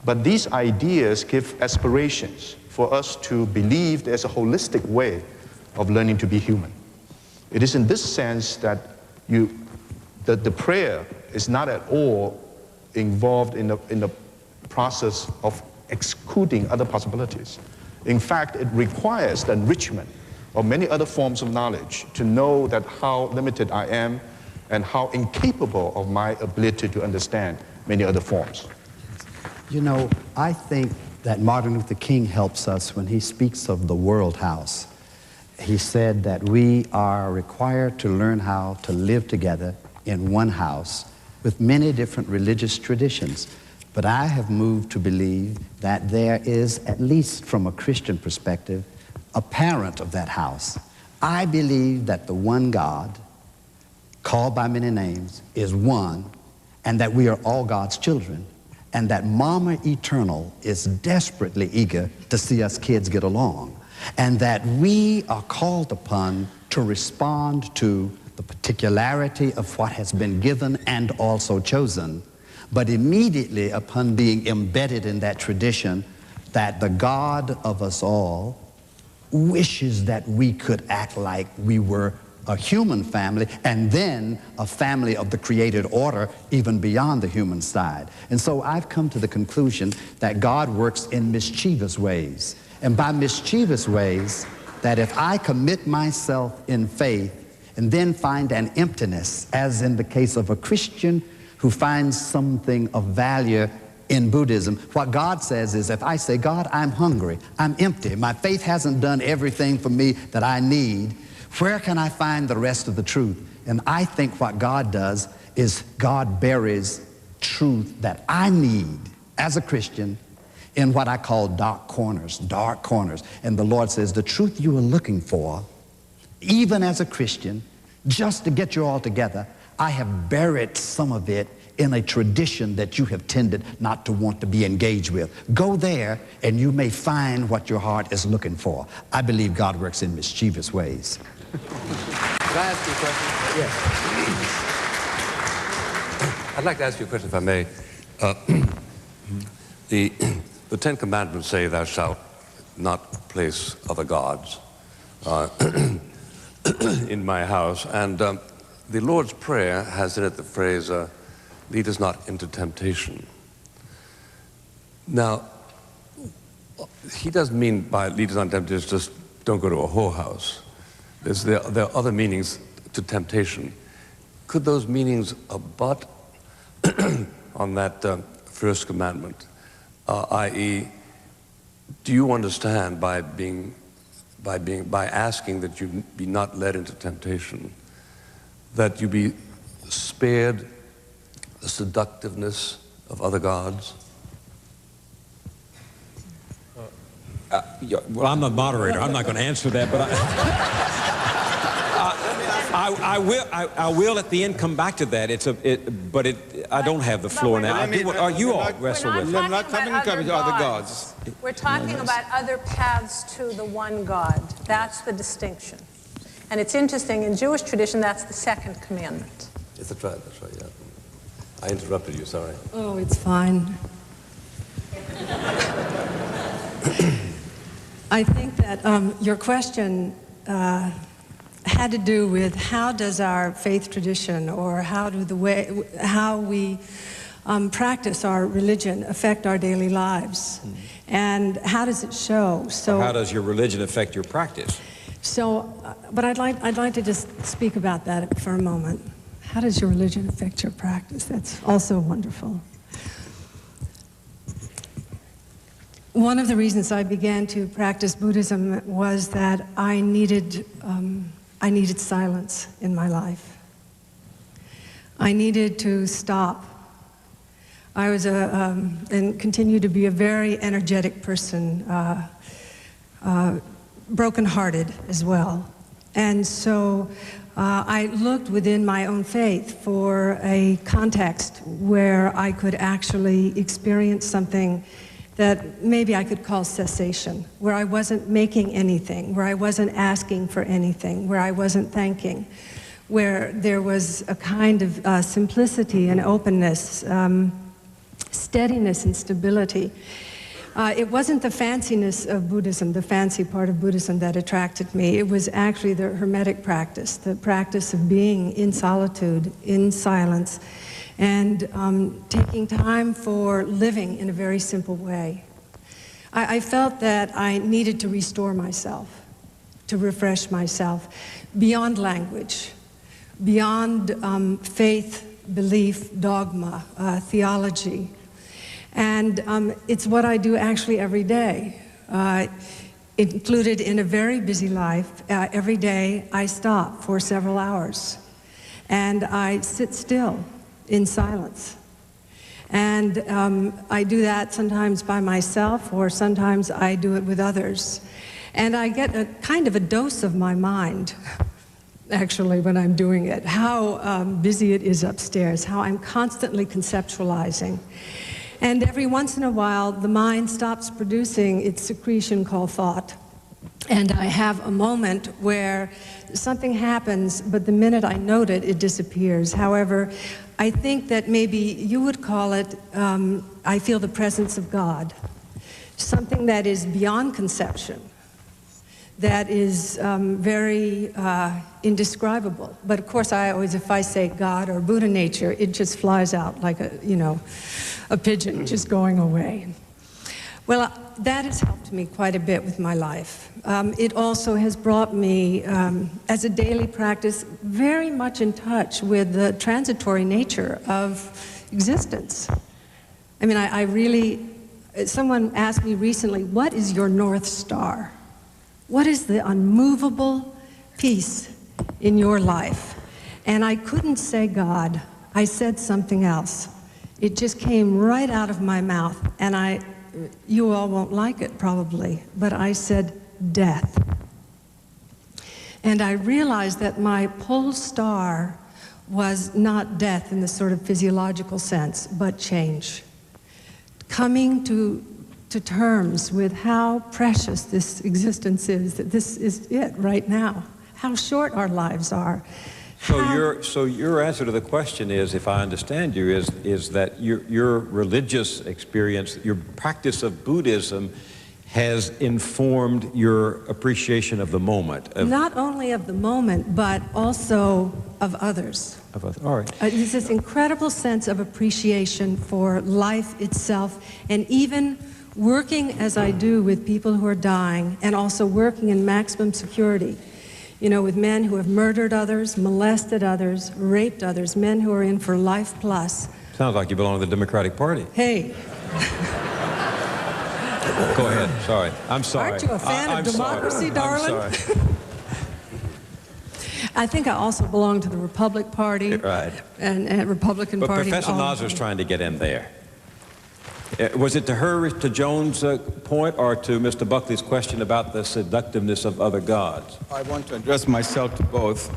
But these ideas give aspirations for us to believe there's a holistic way of learning to be human. It is in this sense that the prayer is not at all involved in the process of excluding other possibilities. In fact, it requires the enrichment of many other forms of knowledge to know that how limited I am and how incapable of my ability to understand many other forms. You know, I think that Martin Luther King helps us when he speaks of the world house. He said that we are required to learn how to live together in one house with many different religious traditions. But I have moved to believe that there is, at least from a Christian perspective, a parent of that house. I believe that the one God, called by many names, is one, and that we are all God's children, and that Mama Eternal is desperately eager to see us kids get along, and that we are called upon to respond to the particularity of what has been given and also chosen, but immediately upon being embedded in that tradition, that the God of us all wishes that we could act like we were a human family and then a family of the created order even beyond the human side. And so I've come to the conclusion that God works in mischievous ways. And by mischievous ways, that if I commit myself in faith and then find an emptiness, as in the case of a Christian who finds something of value in Buddhism, what God says is, if I say, God, I'm hungry, I'm empty, my faith hasn't done everything for me that I need, where can I find the rest of the truth? And I think what God does is God buries truth that I need as a Christian in what I call dark corners, dark corners. And the Lord says, the truth you are looking for, even as a Christian, just to get you all together, I have buried some of it in a tradition that you have tended not to want to be engaged with. Go there and you may find what your heart is looking for. I believe God works in mischievous ways. Can I ask you a question? Yes. I'd like to ask you a question, if I may. The Ten Commandments say, thou shalt not place other gods in my house. And the Lord's Prayer has in it the phrase, lead us not into temptation. Now, he doesn't mean by lead us not into temptation, just don't go to a whorehouse. There are other meanings to temptation. Could those meanings abut on that first commandment? I.e., do you understand by asking that you be not led into temptation, that you be spared the seductiveness of other gods? Well, I'm the moderator. I'm not going to answer that, but I will at the end come back to that. I don't have the floor now. You all wrestle with it. We're not talking about other gods. We're talking about other paths to the one God. That's the distinction. And it's interesting, in Jewish tradition, that's the second commandment. Yes, that's right, yeah. I interrupted you, sorry. Oh, it's fine. I think that your question had to do with how does our faith tradition or how we practice our religion affect our daily lives, and how does it show? So how does your religion affect your practice? So, but I'd like to just speak about that for a moment. How does your religion affect your practice? That's also wonderful. One of the reasons I began to practice Buddhism was that I needed silence in my life. I needed to stop. I was and continue to be a very energetic person, broken-hearted as well. And so I looked within my own faith for a context where I could actually experience something that maybe I could call cessation, where I wasn't making anything, where I wasn't asking for anything, where I wasn't thanking, where there was a kind of simplicity and openness, steadiness and stability. It wasn't the fanciness of Buddhism, the fancy part of Buddhism that attracted me. It was actually the Hermetic practice, the practice of being in solitude, in silence, and taking time for living in a very simple way. I felt that I needed to restore myself, to refresh myself, beyond language, beyond faith, belief, dogma, theology. And it's what I do actually every day. Included in a very busy life, every day I stop for several hours and I sit still in silence. And I do that sometimes by myself, or sometimes I do it with others. And I get a kind of a dose of my mind, actually, when I'm doing it, how busy it is upstairs, how I'm constantly conceptualizing. And every once in a while, the mind stops producing its secretion called thought. And I have a moment where something happens, but the minute I note it, it disappears. However, I think that maybe you would call it, I feel the presence of God, something that is beyond conception, that is very indescribable. But of course, I always, if I say God or Buddha nature, it just flies out like a pigeon just going away. Well, that has helped me quite a bit with my life. It also has brought me, as a daily practice, very much in touch with the transitory nature of existence. I mean, I really, someone asked me recently, what is your North Star? What is the unmovable piece in your life? And I couldn't say God. I said something else. It just came right out of my mouth, and I you all won't like it probably, but I said death. And I realized that my pole star was not death in the sort of physiological sense, but change. Coming to terms with how precious this existence is, that this is it right now, how short our lives are. So your answer to the question is, if I understand you, is that your religious experience, your practice of Buddhism has informed your appreciation of the moment. Not only of the moment, but also of others. All right. There's this incredible sense of appreciation for life itself, and even working as I do with people who are dying, and also working in maximum security, you know, with men who have murdered others, molested others, raped others, men who are in for life plus. Sounds like you belong to the Democratic Party. Hey. Go ahead. Sorry. I'm sorry. Aren't you a fan of democracy, darling? I'm sorry. I think I also belong to the Republic Party. Right. And Republican but Party. But Professor Nasr's trying to get in there. Was it to her, to Joan's point, or to Mr. Buckley's question about the seductiveness of other gods? I want to address myself to both.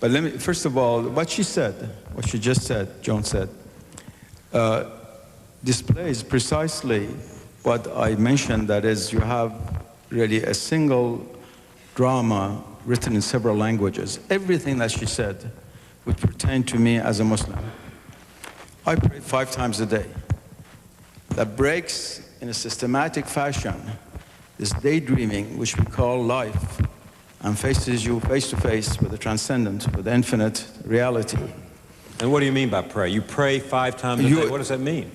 But let me, first of all, what she said, what she just said, Joan said, displays precisely what I mentioned, that is, you have really a single drama written in several languages. Everything that she said would pertain to me as a Muslim. I pray 5 times a day. That breaks in a systematic fashion this daydreaming, which we call life, and faces you face to face with the transcendent, with the infinite reality. And what do you mean by pray? You pray 5 times a day. What does that mean?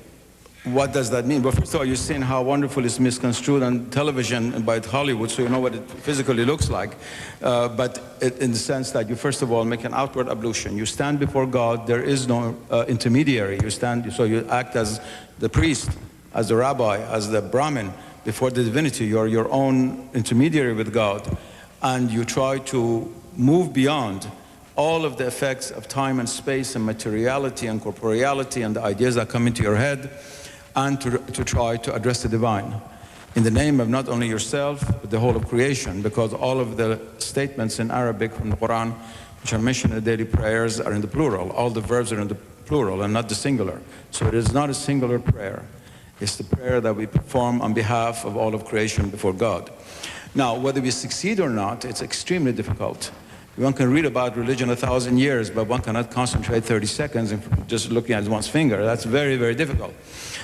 What does that mean? Well, first of all, you've seen how wonderful it's misconstrued on television and by Hollywood, so you know what it physically looks like. But in the sense that you, first of all, make an outward ablution. You stand before God. There is no intermediary. You stand, so you act as the priest, as the rabbi, as the Brahmin before the divinity. You're your own intermediary with God. And you try to move beyond all of the effects of time and space and materiality and corporeality and the ideas that come into your head, and to try to address the divine in the name of not only yourself, but the whole of creation, because all of the statements in Arabic from the Quran, which are mentioned in the daily prayers, are in the plural. All the verbs are in the plural and not the singular. So it is not a singular prayer. It's the prayer that we perform on behalf of all of creation before God. Now, whether we succeed or not, it's extremely difficult. One can read about religion 1,000 years, but one cannot concentrate 30 seconds just looking at one's finger. That's very, very difficult.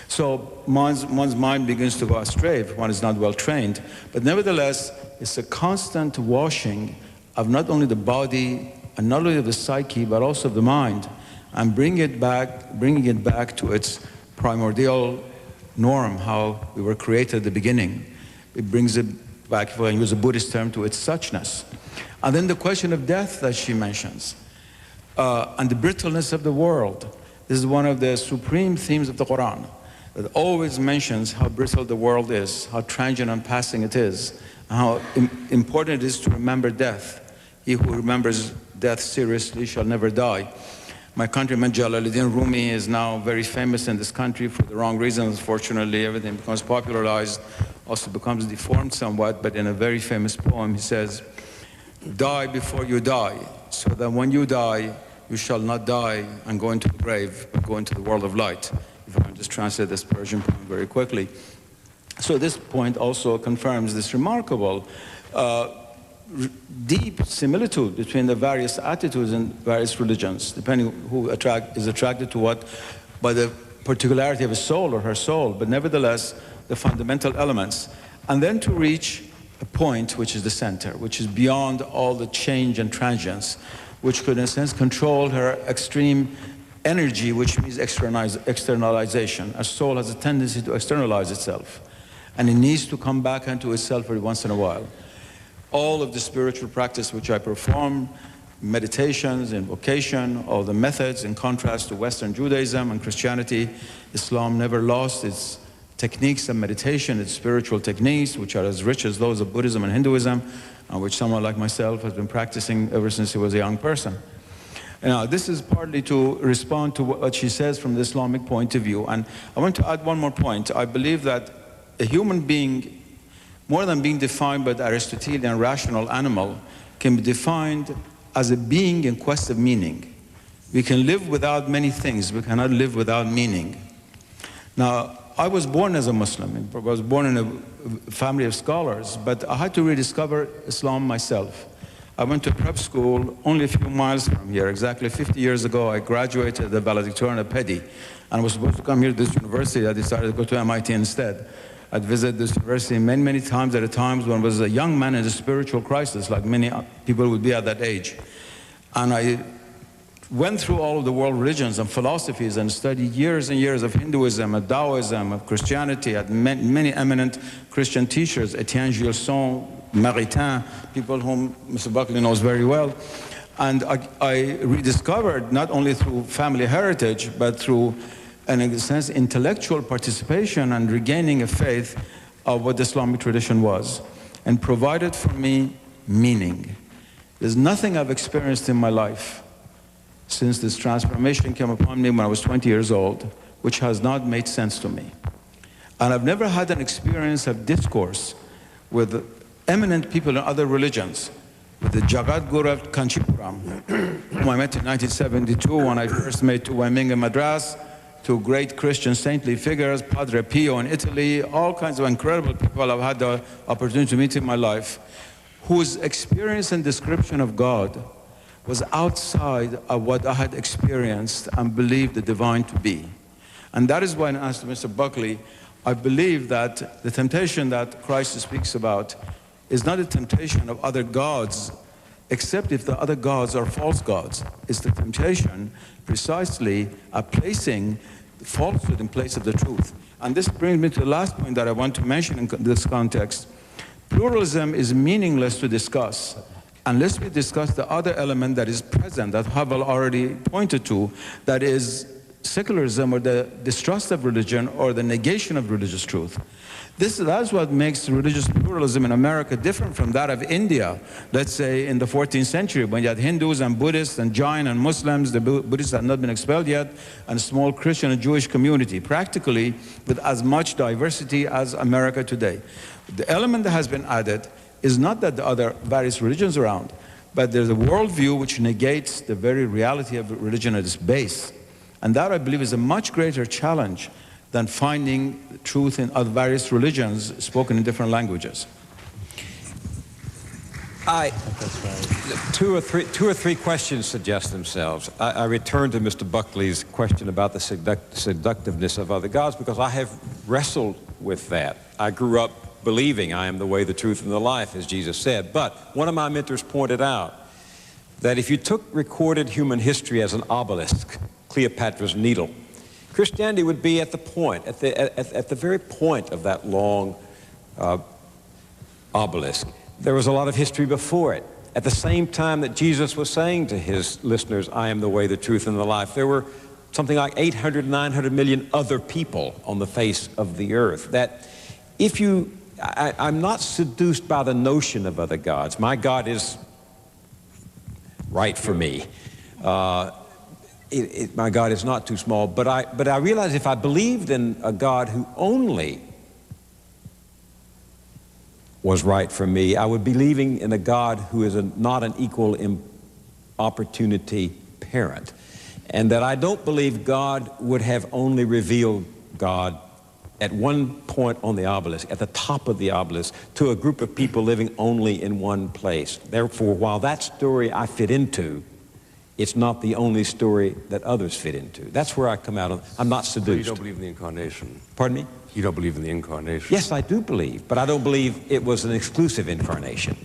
So one's mind begins to go astray if one is not well trained. But nevertheless, it's a constant washing of not only the body and not only of the psyche, but also of the mind, and bringing it back to its primordial norm, how we were created at the beginning. It brings it back, if I use a Buddhist term, to its suchness. And then the question of death that she mentions, and the brittleness of the world. This is one of the supreme themes of the Quran, that always mentions how brittle the world is, how transient and passing it is, and how important it is to remember death. He who remembers death seriously shall never die. My countryman Jalaluddin Rumi is now very famous in this country for the wrong reasons. Fortunately, everything becomes popularized, also becomes deformed somewhat, but in a very famous poem he says, "Die before you die, so that when you die, you shall not die and go into the grave, but go into the world of light." If I can just translate this Persian poem very quickly. So this point also confirms this remarkable deep similitude between the various attitudes in various religions, depending who is attracted to what, by the particularity of his soul or her soul, but nevertheless, the fundamental elements. And then to reach a point which is the center, which is beyond all the change and transience, which could in a sense control her extreme energy, which means externalization. A soul has a tendency to externalize itself, and it needs to come back into itself every once in a while. All of the spiritual practice which I perform, meditations, invocation, all the methods, in contrast to Western Judaism and Christianity, Islam never lost its techniques of meditation, its spiritual techniques, which are as rich as those of Buddhism and Hinduism, and which someone like myself has been practicing ever since he was a young person. Now, this is partly to respond to what she says from the Islamic point of view. And I want to add one more point. I believe that a human being, more than being defined by the Aristotelian rational animal, can be defined as a being in quest of meaning. We can live without many things, we cannot live without meaning. Now, I was born as a Muslim. I was born in a family of scholars, but I had to rediscover Islam myself. I went to prep school only a few miles from here. Exactly 50 years ago, I graduated the valedictorian of Pedi, and was supposed to come here to this university. I decided to go to MIT instead. I'd visited this university many, many times at a time when I was a young man in a spiritual crisis, like many people would be at that age. And I went through all of the world religions and philosophies and studied years and years of Hinduism, of Taoism, of Christianity. I had many eminent Christian teachers, Etienne Gilson, Maritain, people whom Mr. Buckley knows very well. And I rediscovered, not only through family heritage, but through, in a sense, intellectual participation and regaining a faith of what the Islamic tradition was, and provided for me meaning. There's nothing I've experienced in my life since this transformation came upon me when I was 20 years old, which has not made sense to me. And I've never had an experience of discourse with eminent people in other religions, with the Jagat Guru of Kanchipuram, whom I met in 1972 when I first met to Weiming in Madras, to great Christian saintly figures, Padre Pio in Italy, all kinds of incredible people I've had the opportunity to meet in my life, whose experience and description of God was outside of what I had experienced and believed the divine to be. And that is why, in answer to Mr. Buckley, I believe that the temptation that Christ speaks about is not a temptation of other gods, except if the other gods are false gods. It's the temptation precisely of placing falsehood in place of the truth. And this brings me to the last point that I want to mention in this context. Pluralism is meaningless to discuss unless we discuss the other element that is present, that Havel already pointed to, that is secularism, or the distrust of religion, or the negation of religious truth. That's what makes religious pluralism in America different from that of India, let's say in the 14th century, when you had Hindus and Buddhists and Jain and Muslims. The Buddhists had not been expelled yet, and a small Christian and Jewish community, practically with as much diversity as America today. The element that has been added is not that the other various religions are around, but there's a worldview which negates the very reality of religion at its base. And that, I believe, is a much greater challenge than finding truth in other various religions spoken in different languages. Two or three questions suggest themselves. I return to Mr. Buckley's question about the seductiveness of other gods, because I have wrestled with that. I grew up believing I am the way, the truth, and the life, as Jesus said. But one of my mentors pointed out that if you took recorded human history as an obelisk, Cleopatra's Needle, Christianity would be at the point, at the very point of that long obelisk. There was a lot of history before it. At the same time that Jesus was saying to his listeners, I am the way, the truth, and the life, there were something like 800, 900 million other people on the face of the earth. That if you, I'm not seduced by the notion of other gods. My God is right for me. My God is not too small, but I realize if I believed in a God who only was right for me, I would be believing in a God who is not an equal opportunity parent. And that I don't believe God would have only revealed God at one point on the obelisk, at the top of the obelisk, to a group of people living only in one place. Therefore, while that story I fit into, it's not the only story that others fit into. That's where I come out on. I'm not seduced. So you don't believe in the incarnation? Pardon me? You don't believe in the incarnation? Yes, I do believe, but I don't believe it was an exclusive incarnation.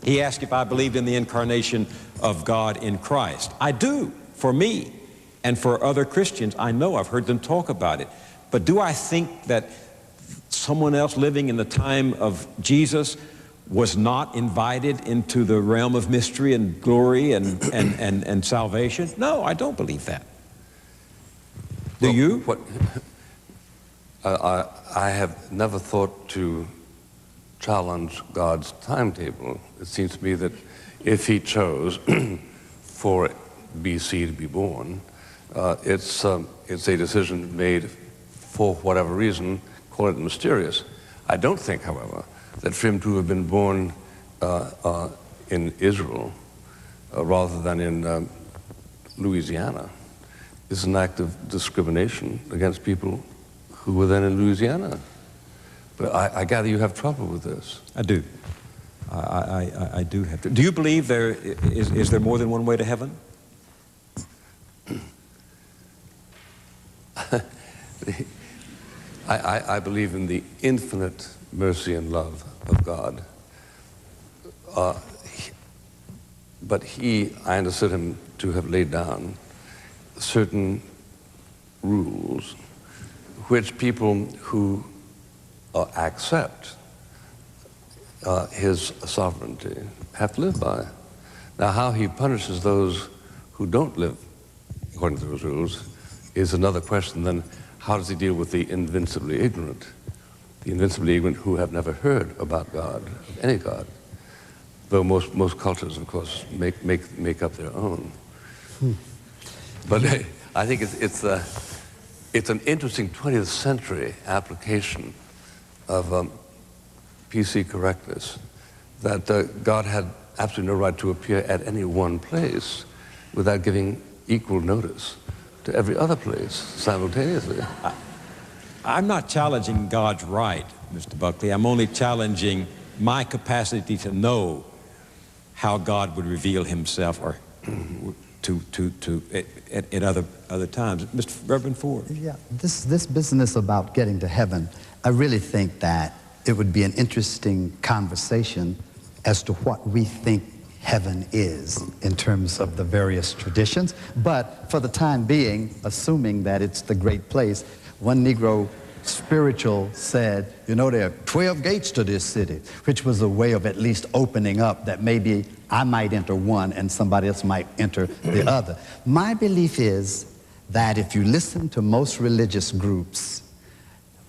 He asked if I believed in the incarnation of God in Christ. I do, for me, and for other Christians. I know, I've heard them talk about it. But do I think that someone else living in the time of Jesus was not invited into the realm of mystery and glory and salvation? No, I don't believe that. Do you? I have never thought to challenge God's timetable. It seems to me that if he chose for BC to be born, it's a decision made for whatever reason, call it mysterious. I don't think, however, that for him to have been born in Israel rather than in Louisiana is an act of discrimination against people who were then in Louisiana. But I gather you have trouble with this. I do. I do have to. Do you believe there is there more than one way to heaven? I believe in the infinite mercy and love of God. But I understood him to have laid down certain rules which people who accept his sovereignty have to live by. Now, how he punishes those who don't live according to those rules is another question. Then how does he deal with the invincibly ignorant? The invincibly ignorant who have never heard about God, of any God, though most cultures, of course, make up their own. But I think it's an interesting 20th century application of PC correctness, that God had absolutely no right to appear at any one place without giving equal notice to every other place simultaneously. I'm not challenging God's right, Mr. Buckley. I'm only challenging my capacity to know how God would reveal himself or at other times. Mr. Reverend Ford. Yeah, this business about getting to heaven, I really think that it would be an interesting conversation as to what we think heaven is in terms of the various traditions. But for the time being, assuming that it's the great place, one Negro spiritual said, you know, there are 12 gates to this city, which was a way of at least opening up that maybe I might enter one and somebody else might enter the other. My belief is that if you listen to most religious groups,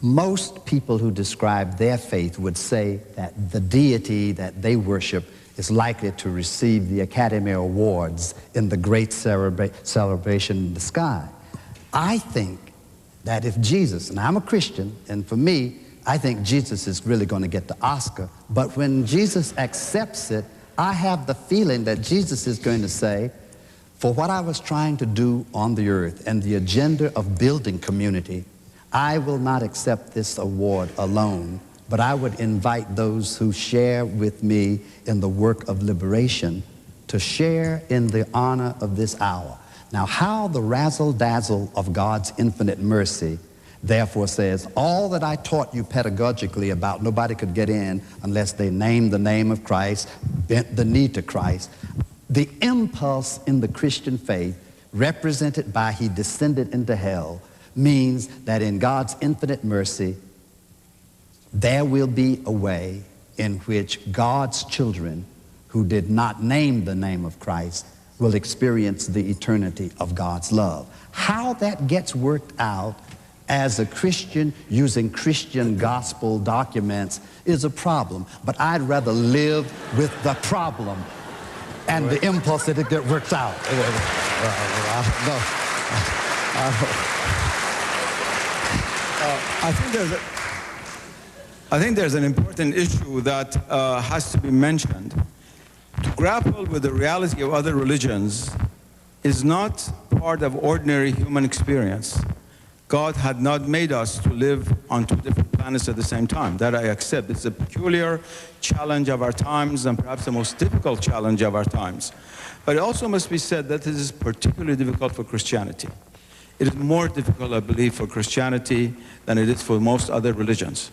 most people who describe their faith would say that the deity that they worship is likely to receive the Academy Awards in the great celebration in the sky. I think that if Jesus, and I'm a Christian, and for me, I think Jesus is really going to get the Oscar, but when Jesus accepts it, I have the feeling that Jesus is going to say, for what I was trying to do on the earth and the agenda of building community, I will not accept this award alone, but I would invite those who share with me in the work of liberation to share in the honor of this hour. Now, how the razzle-dazzle of God's infinite mercy therefore says, all that I taught you pedagogically about nobody could get in unless they named the name of Christ, bent the knee to Christ, the impulse in the Christian faith, represented by he descended into hell, means that in God's infinite mercy, there will be a way in which God's children who did not name the name of Christ will experience the eternity of God's love. How that gets worked out as a Christian using Christian gospel documents is a problem, but I'd rather live with the problem and the impulse that it get worked out. I think there's an important issue that has to be mentioned. To grapple with the reality of other religions is not part of ordinary human experience. God had not made us to live on two different planets at the same time. That I accept. It's a peculiar challenge of our times and perhaps the most difficult challenge of our times. But it also must be said that this is particularly difficult for Christianity. It is more difficult, I believe, for Christianity than it is for most other religions.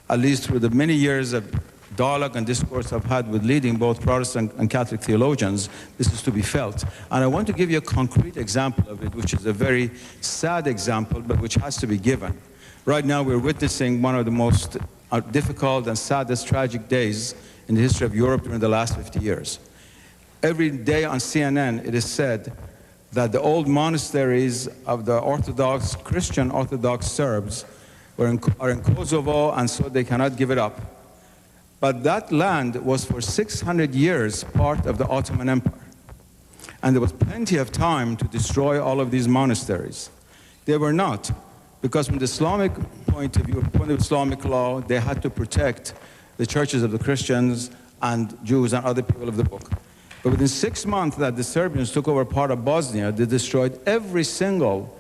At least through the many years of dialogue and discourse I've had with leading both Protestant and Catholic theologians, this is to be felt. And I want to give you a concrete example of it, which is a very sad example, but which has to be given. Right now, we're witnessing one of the most difficult and saddest tragic days in the history of Europe during the last 50 years. Every day on CNN, it is said that the old monasteries of the Orthodox, Christian Orthodox Serbs are in Kosovo, and so they cannot give it up. But that land was for 600 years part of the Ottoman Empire. And there was plenty of time to destroy all of these monasteries. They were not. Because from the Islamic point of view, point of Islamic law, they had to protect the churches of the Christians and Jews and other people of the book. But within 6 months that the Serbians took over part of Bosnia, they destroyed every single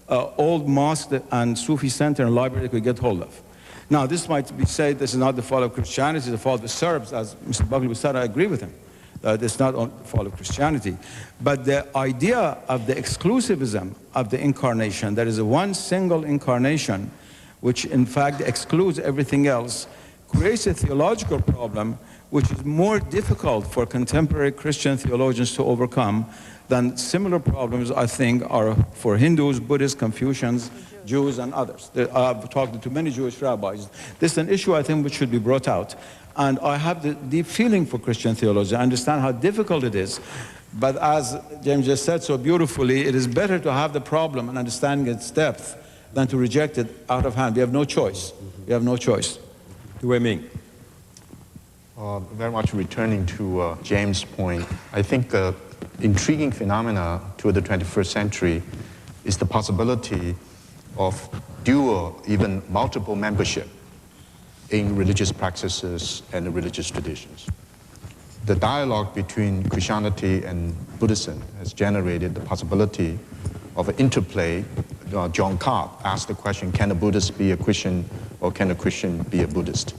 old mosque and Sufi center and library they could get hold of. Now, this might be said this is not the fault of Christianity, it's the fault of the Serbs, as Mr. Buckley said. I agree with him. It's not the fault of Christianity. But the idea of the exclusivism of the incarnation, there is a one single incarnation, which in fact excludes everything else, creates a theological problem which is more difficult for contemporary Christian theologians to overcome than similar problems, I think, are for Hindus, Buddhists, Confucians, Jews, and others. I've talked to many Jewish rabbis. This is an issue, I think, which should be brought out. And I have the deep feeling for Christian theology. I understand how difficult it is. But as James just said so beautifully, it is better to have the problem and understanding its depth than to reject it out of hand. We have no choice. We have no choice. Weiming. Very much returning to James' point, I think intriguing phenomena toward the 21st century is the possibility of dual, even multiple membership in religious practices and religious traditions. The dialogue between Christianity and Buddhism has generated the possibility of an interplay. John Cart asked the question, can a Buddhist be a Christian or can a Christian be a Buddhist?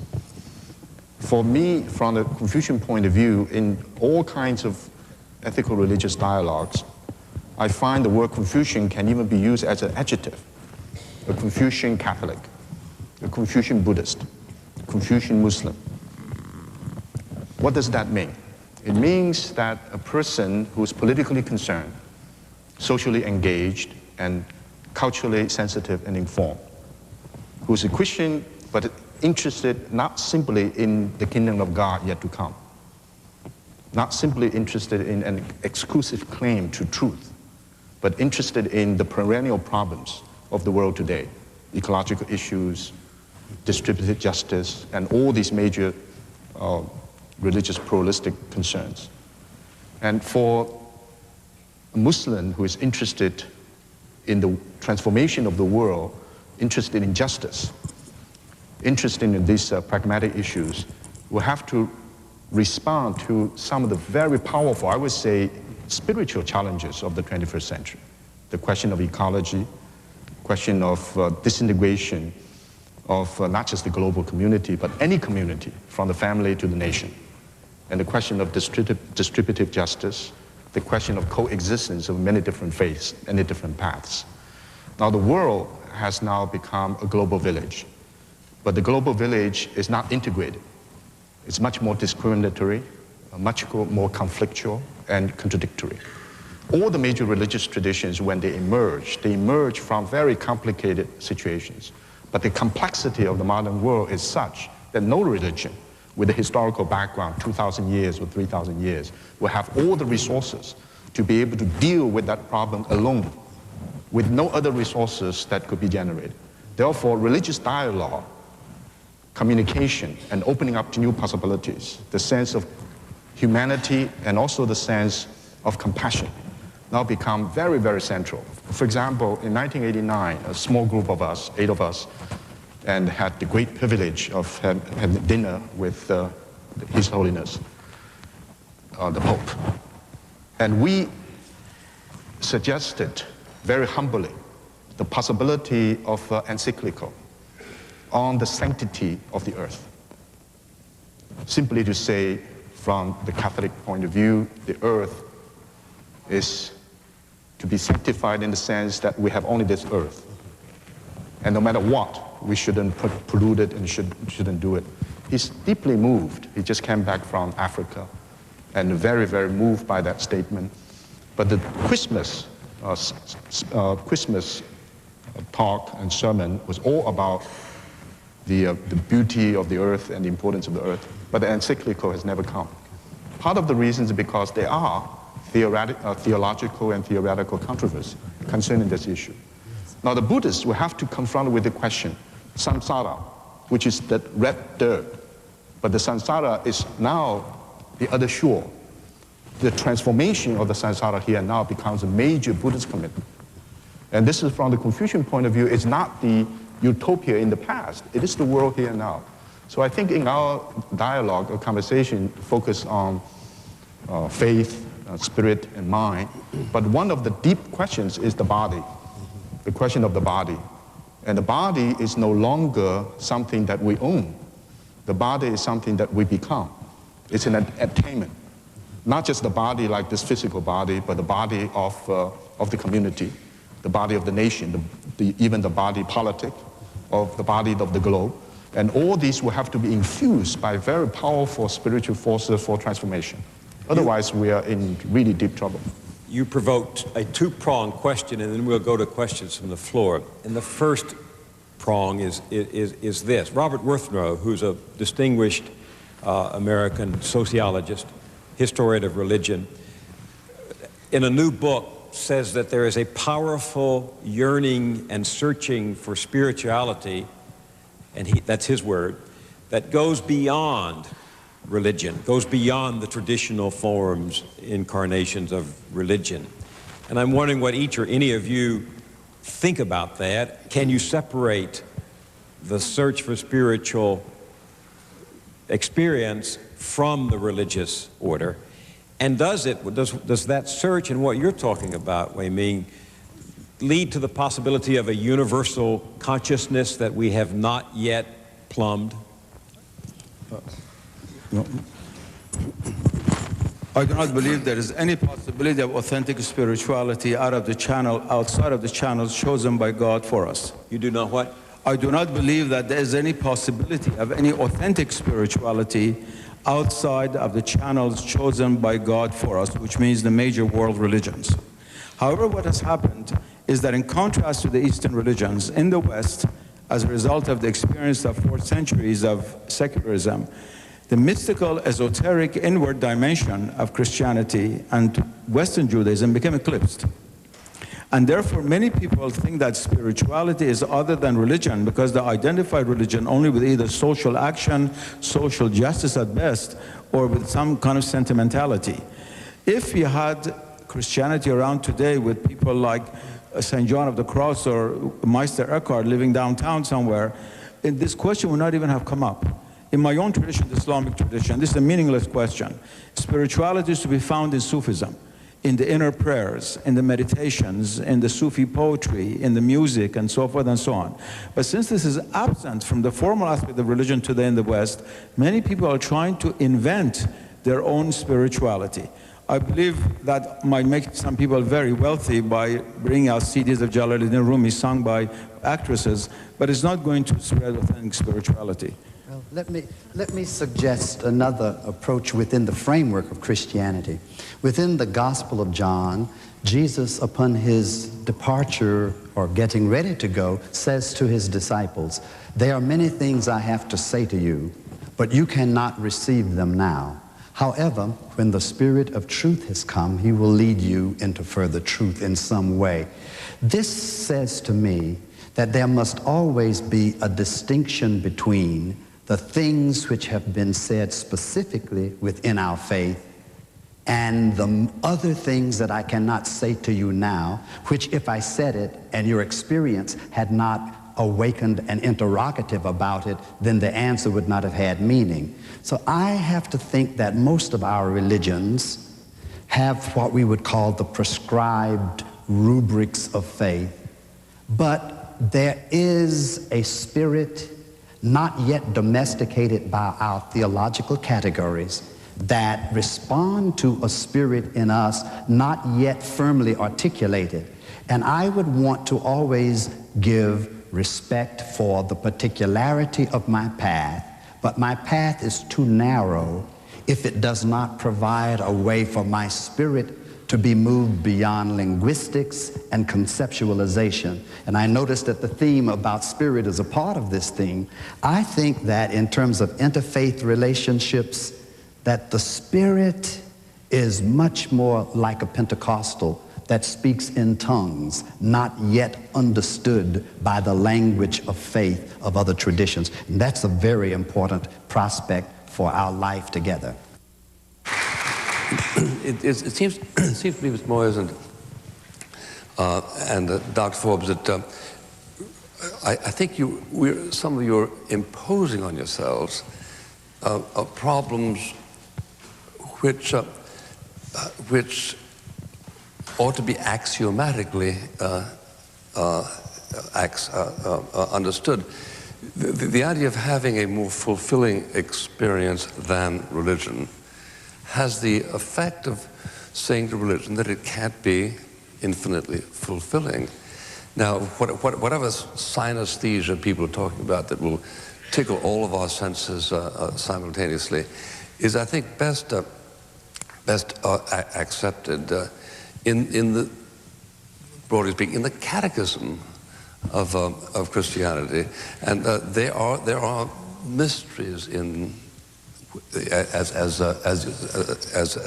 For me, from the Confucian point of view, in all kinds of ethical religious dialogues, I find the word Confucian can even be used as an adjective. A Confucian Catholic, a Confucian Buddhist, a Confucian Muslim. What does that mean? It means that a person who's politically concerned, socially engaged, and culturally sensitive and informed, who's a Christian but interested not simply in the kingdom of God yet to come, not simply interested in an exclusive claim to truth, but interested in the perennial problems of the world today, ecological issues, distributive justice, and all these major religious pluralistic concerns. And for a Muslim who is interested in the transformation of the world, interested in justice, interested in these pragmatic issues, will have to respond to some of the very powerful, I would say, spiritual challenges of the 21st century. The question of ecology, question of disintegration of not just the global community, but any community, from the family to the nation. And the question of distributive justice, the question of coexistence of many different faiths, many different paths. Now the world has now become a global village, but the global village is not integrated. It's much more discriminatory, much more conflictual and contradictory. All the major religious traditions, when they emerge from very complicated situations. But the complexity of the modern world is such that no religion with a historical background, 2,000 years or 3,000 years, will have all the resources to be able to deal with that problem alone, with no other resources that could be generated. Therefore, religious dialogue, communication, and opening up to new possibilities, the sense of humanity and also the sense of compassion, now become very, very central. For example, in 1989, a small group of us, 8 of us, and had the great privilege of having dinner with His Holiness, the Pope. And we suggested very humbly the possibility of encyclical on the sanctity of the earth. Simply to say, from the Catholic point of view, the earth is to be sanctified in the sense that we have only this earth. And no matter what, we shouldn't pollute it and shouldn't do it. He's deeply moved. He just came back from Africa and very, very moved by that statement. But the Christmas talk and sermon was all about the beauty of the earth and the importance of the earth. But the encyclical has never come. Part of the reason is because there are theological and theoretical controversy concerning this issue. Now the Buddhists will have to confront with the question, samsara, which is that red dirt. But the samsara is now the other shore. The transformation of the samsara here now becomes a major Buddhist commitment. And this is from the Confucian point of view, it's not the utopia in the past, it is the world here and now. So I think in our dialogue or conversation focus on faith, spirit, and mind, but one of the deep questions is the body, the question of the body. And the body is no longer something that we own. The body is something that we become. It's an attainment. Not just the body like this physical body, but the body of the community, the body of the nation, even the body politic, of the body of the globe. And all these will have to be infused by very powerful spiritual forces for transformation. Otherwise, we are in really deep trouble. You provoked a two-pronged question, and then we'll go to questions from the floor. And the first prong is this. Robert Werthrow, who's a distinguished American sociologist, historian of religion, in a new book says that there is a powerful yearning and searching for spirituality, and that's his word, that goes beyond religion, goes beyond the traditional forms, incarnations of religion. And I'm wondering what each or any of you think about that. Can you separate the search for spiritual experience from the religious order? And does that search and what you're talking about, Weiming, lead to the possibility of a universal consciousness that we have not yet plumbed? No. I do not believe there is any possibility of authentic spirituality outside of the channels chosen by God for us. You do not what? I do not believe that there is any possibility of any authentic spirituality outside of the channels chosen by God for us, which means the major world religions. However, what has happened is that in contrast to the Eastern religions, in the West, as a result of the experience of 4 centuries of secularism, the mystical, esoteric, inward dimension of Christianity and Western Judaism became eclipsed. And therefore, many people think that spirituality is other than religion because they identify religion only with either social action, social justice at best, or with some kind of sentimentality. If you had Christianity around today with people like St. John of the Cross or Meister Eckhart living downtown somewhere, this question would not even have come up. In my own tradition, the Islamic tradition, this is a meaningless question. Spirituality is to be found in Sufism, in the inner prayers, in the meditations, in the Sufi poetry, in the music, and so forth and so on. But since this is absent from the formal aspect of religion today in the West, many people are trying to invent their own spirituality. I believe that might make some people very wealthy by bringing out CDs of Jalaluddin Rumi sung by actresses, but it's not going to spread authentic spirituality. Well, let me suggest another approach within the framework of Christianity. Within the Gospel of John, Jesus, upon his departure or getting ready to go, says to his disciples, "There are many things I have to say to you, but you cannot receive them now. However, when the Spirit of truth has come, he will lead you into further truth in some way." This says to me that there must always be a distinction between the things which have been said specifically within our faith and the other things that I cannot say to you now, which if I said it and your experience had not awakened an interrogative about it, then the answer would not have had meaning. So I have to think that most of our religions have what we would call the prescribed rubrics of faith, but there is a spirit not yet domesticated by our theological categories that respond to a spirit in us not yet firmly articulated. And I would want to always give respect for the particularity of my path, but my path is too narrow if it does not provide a way for my spirit to be moved beyond linguistics and conceptualization. And I noticed that the theme about spirit is a part of this theme. I think that in terms of interfaith relationships, that the spirit is much more like a Pentecostal that speaks in tongues, not yet understood by the language of faith of other traditions. And that's a very important prospect for our life together. It seems to me, Mr. Moyers, and Dr. Forbes, that I think some of you are imposing on yourselves problems which ought to be axiomatically understood. The idea of having a more fulfilling experience than religion has the effect of saying to religion that it can't be infinitely fulfilling. Now, whatever synesthesia people are talking about that will tickle all of our senses simultaneously is, I think, best accepted in the, broadly speaking, in the catechism of Christianity. And there are mysteries in, as has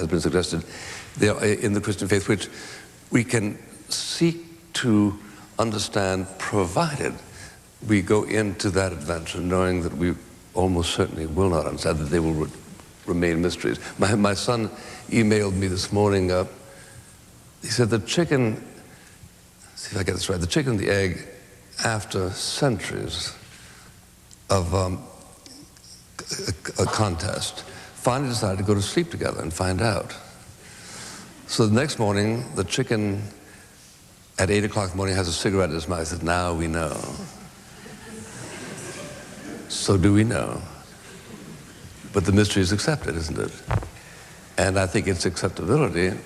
been suggested, in the Christian faith, which we can seek to understand, provided we go into that adventure knowing that we almost certainly will not understand, that they will remain mysteries. My son emailed me this morning. He said the chicken, see if I get this right, the chicken and the egg, after centuries of a contest, finally decided to go to sleep together and find out. So the next morning, the chicken at 8 o'clock in the morning has a cigarette in his mouth. He said, now we know. So do we know? But the mystery is accepted, isn't it? And I think its acceptability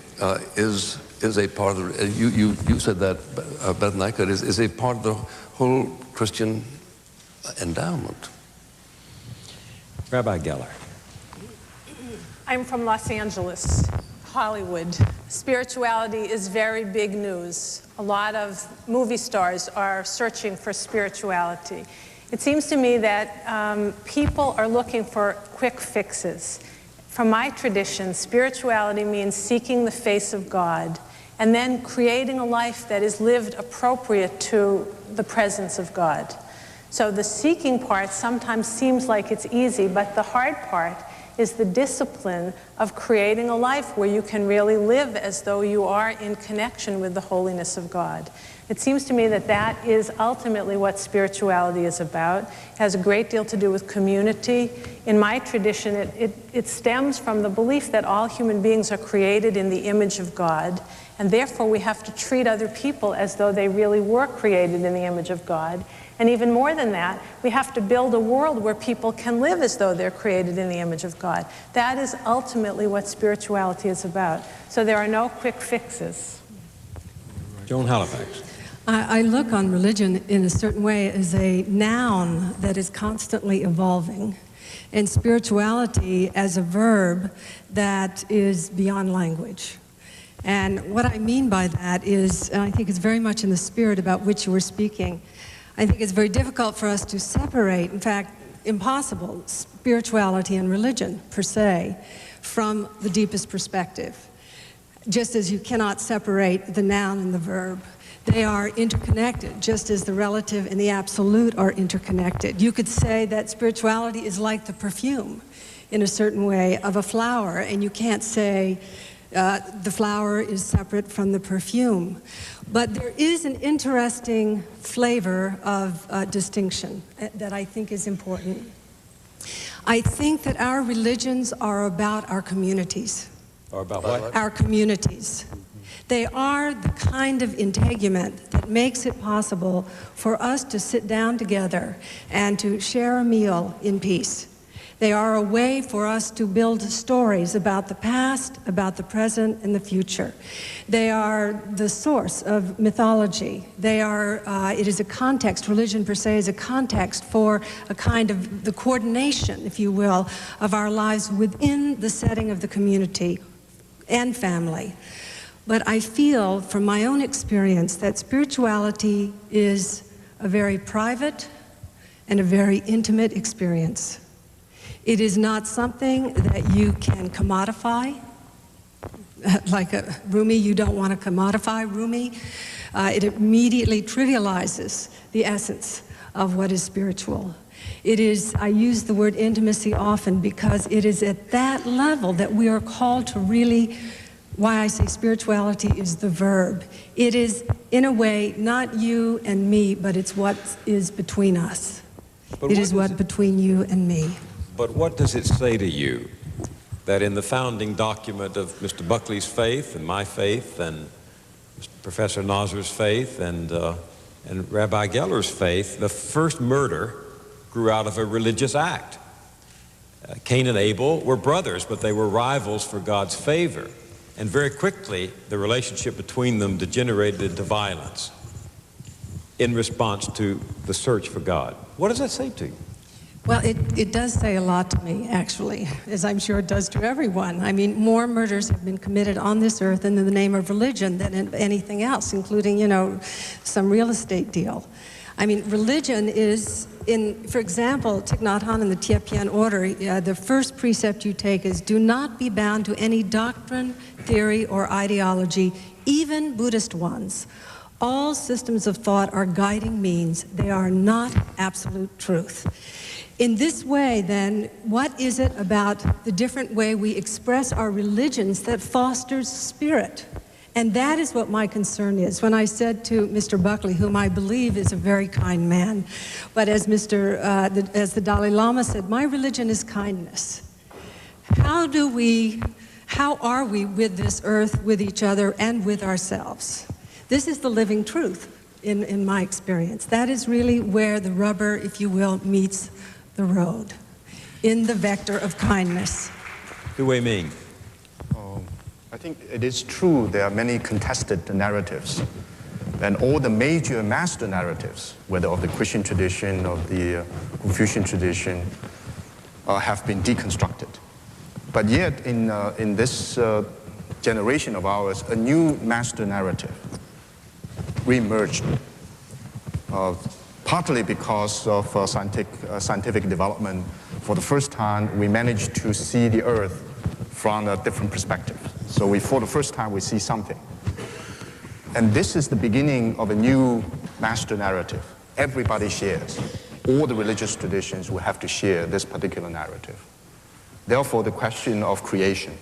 is a part of the, you said that better than I could, is a part of the whole Christian endowment. Rabbi Geller. I'm from Los Angeles, Hollywood. Spirituality is very big news. A lot of movie stars are searching for spirituality. It seems to me that people are looking for quick fixes. From my tradition, spirituality means seeking the face of God and then creating a life that is lived appropriate to the presence of God. So the seeking part sometimes seems like it's easy, but the hard part is the discipline of creating a life where you can really live as though you are in connection with the holiness of God. It seems to me that that is ultimately what spirituality is about. It has a great deal to do with community. In my tradition, it stems from the belief that all human beings are created in the image of God, and therefore we have to treat other people as though they really were created in the image of God. And even more than that, we have to build a world where people can live as though they're created in the image of God. That is ultimately what spirituality is about. So there are no quick fixes. Joan, Halifax. I look on religion in a certain way as a noun that is constantly evolving, and spirituality as a verb that is beyond language. And what I mean by that is, and I think it's very much in the spirit about which you were speaking, I think it's very difficult for us to separate, in fact, impossible, spirituality and religion, per se, from the deepest perspective. Just as you cannot separate the noun and the verb. They are interconnected, just as the relative and the absolute are interconnected. You could say that spirituality is like the perfume, in a certain way, of a flower, and you can't say the flower is separate from the perfume. But there is an interesting flavor of distinction that I think is important. I think that our religions are about our communities. Or about what? Our communities. They are the kind of integument that makes it possible for us to sit down together and to share a meal in peace. They are a way for us to build stories about the past, about the present, and the future. They are the source of mythology. They are, it is a context, religion per se is a context for a kind of the coordination, if you will, of our lives within the setting of the community and family. But I feel from my own experience that spirituality is a very private and a very intimate experience. It is not something that you can commodify. Like a Rumi, you don't want to commodify Rumi. It immediately trivializes the essence of what is spiritual. It is, I use the word intimacy often because it is at that level that we are called to really why I say spirituality is the verb. It is, in a way, not you and me, but it's what is between us. It is what between you and me. But what does it say to you that in the founding document of Mr. Buckley's faith and my faith and Professor Nasr's faith and Rabbi Geller's faith, the first murder grew out of a religious act? Cain and Abel were brothers, but they were rivals for God's favor. And very quickly, the relationship between them degenerated into violence in response to the search for God. What does that say to you? Well, it does say a lot to me, actually, as I'm sure it does to everyone. I mean, more murders have been committed on this earth in the name of religion than in anything else, including, some real estate deal. I mean, religion is, for example, Thich Nhat Hanh in the Tiepian order, the first precept you take is do not be bound to any doctrine, theory, or ideology, even Buddhist ones. All systems of thought are guiding means. They are not absolute truth. In this way, then, what is it about the different way we express our religions that fosters spirit? And that is what my concern is. When I said to Mr. Buckley, whom I believe is a very kind man, but as the Dalai Lama said, my religion is kindness. How are we with this earth, with each other, and with ourselves? This is the living truth in my experience. That is really where the rubber, if you will, meets the road, in the vector of kindness. Weiming. I think it is true there are many contested narratives, and all the major master narratives, whether of the Christian tradition or the Confucian tradition, have been deconstructed. But yet, in this generation of ours, a new master narrative re-emerged, partly because of scientific development. For the first time, we managed to see the earth from a different perspective. So for the first time, we see something. And this is the beginning of a new master narrative. Everybody shares. All the religious traditions will have to share this particular narrative. Therefore, the question of creation,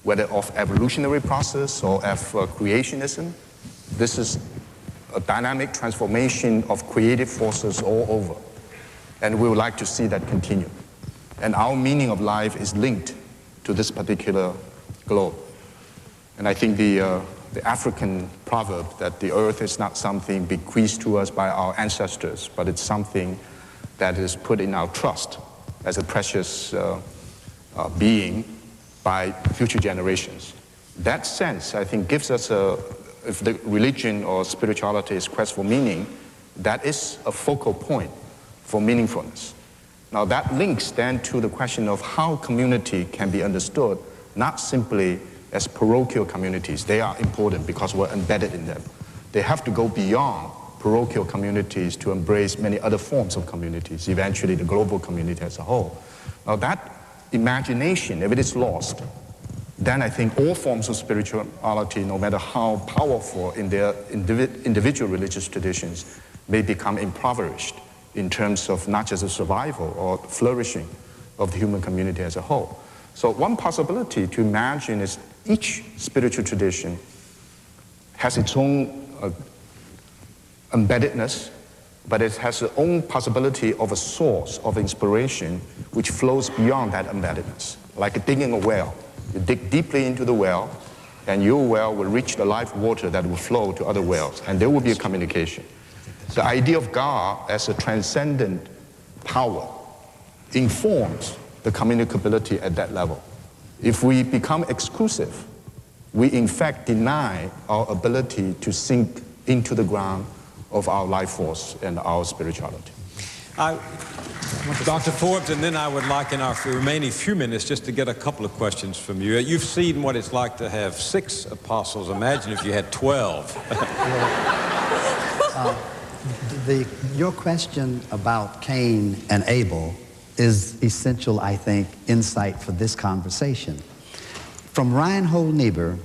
whether of evolutionary process or of creationism, this is a dynamic transformation of creative forces all over. And we would like to see that continue. And our meaning of life is linked to this particular globe. And I think the African proverb that the earth is not something bequeathed to us by our ancestors, but it's something that is put in our trust as a precious being by future generations. That sense, I think, gives us if the religion or spirituality is quest for meaning, that is a focal point for meaningfulness. Now that links then to the question of how community can be understood, not simply as parochial communities. They are important because we're embedded in them. They have to go beyond parochial communities to embrace many other forms of communities, eventually the global community as a whole. Now that imagination, if it is lost, then I think all forms of spirituality, no matter how powerful in their individual religious traditions, may become impoverished in terms of not just the survival or flourishing of the human community as a whole. So one possibility to imagine is each spiritual tradition has its own embeddedness, but it has its own possibility of a source of inspiration which flows beyond that embeddedness, like digging a well. You dig deeply into the well, and your well will reach the life water that will flow to other wells, and there will be a communication. The idea of God as a transcendent power informs the communicability at that level. If we become exclusive, we in fact deny our ability to sink into the ground of our life force and our spirituality. Dr. Forbes, and then I would like in our remaining few minutes just to get a couple of questions from you. You've seen what it's like to have 6 apostles. Imagine if you had 12. Your question about Cain and Abel is essential, I think, insight for this conversation. From Reinhold Niebuhr,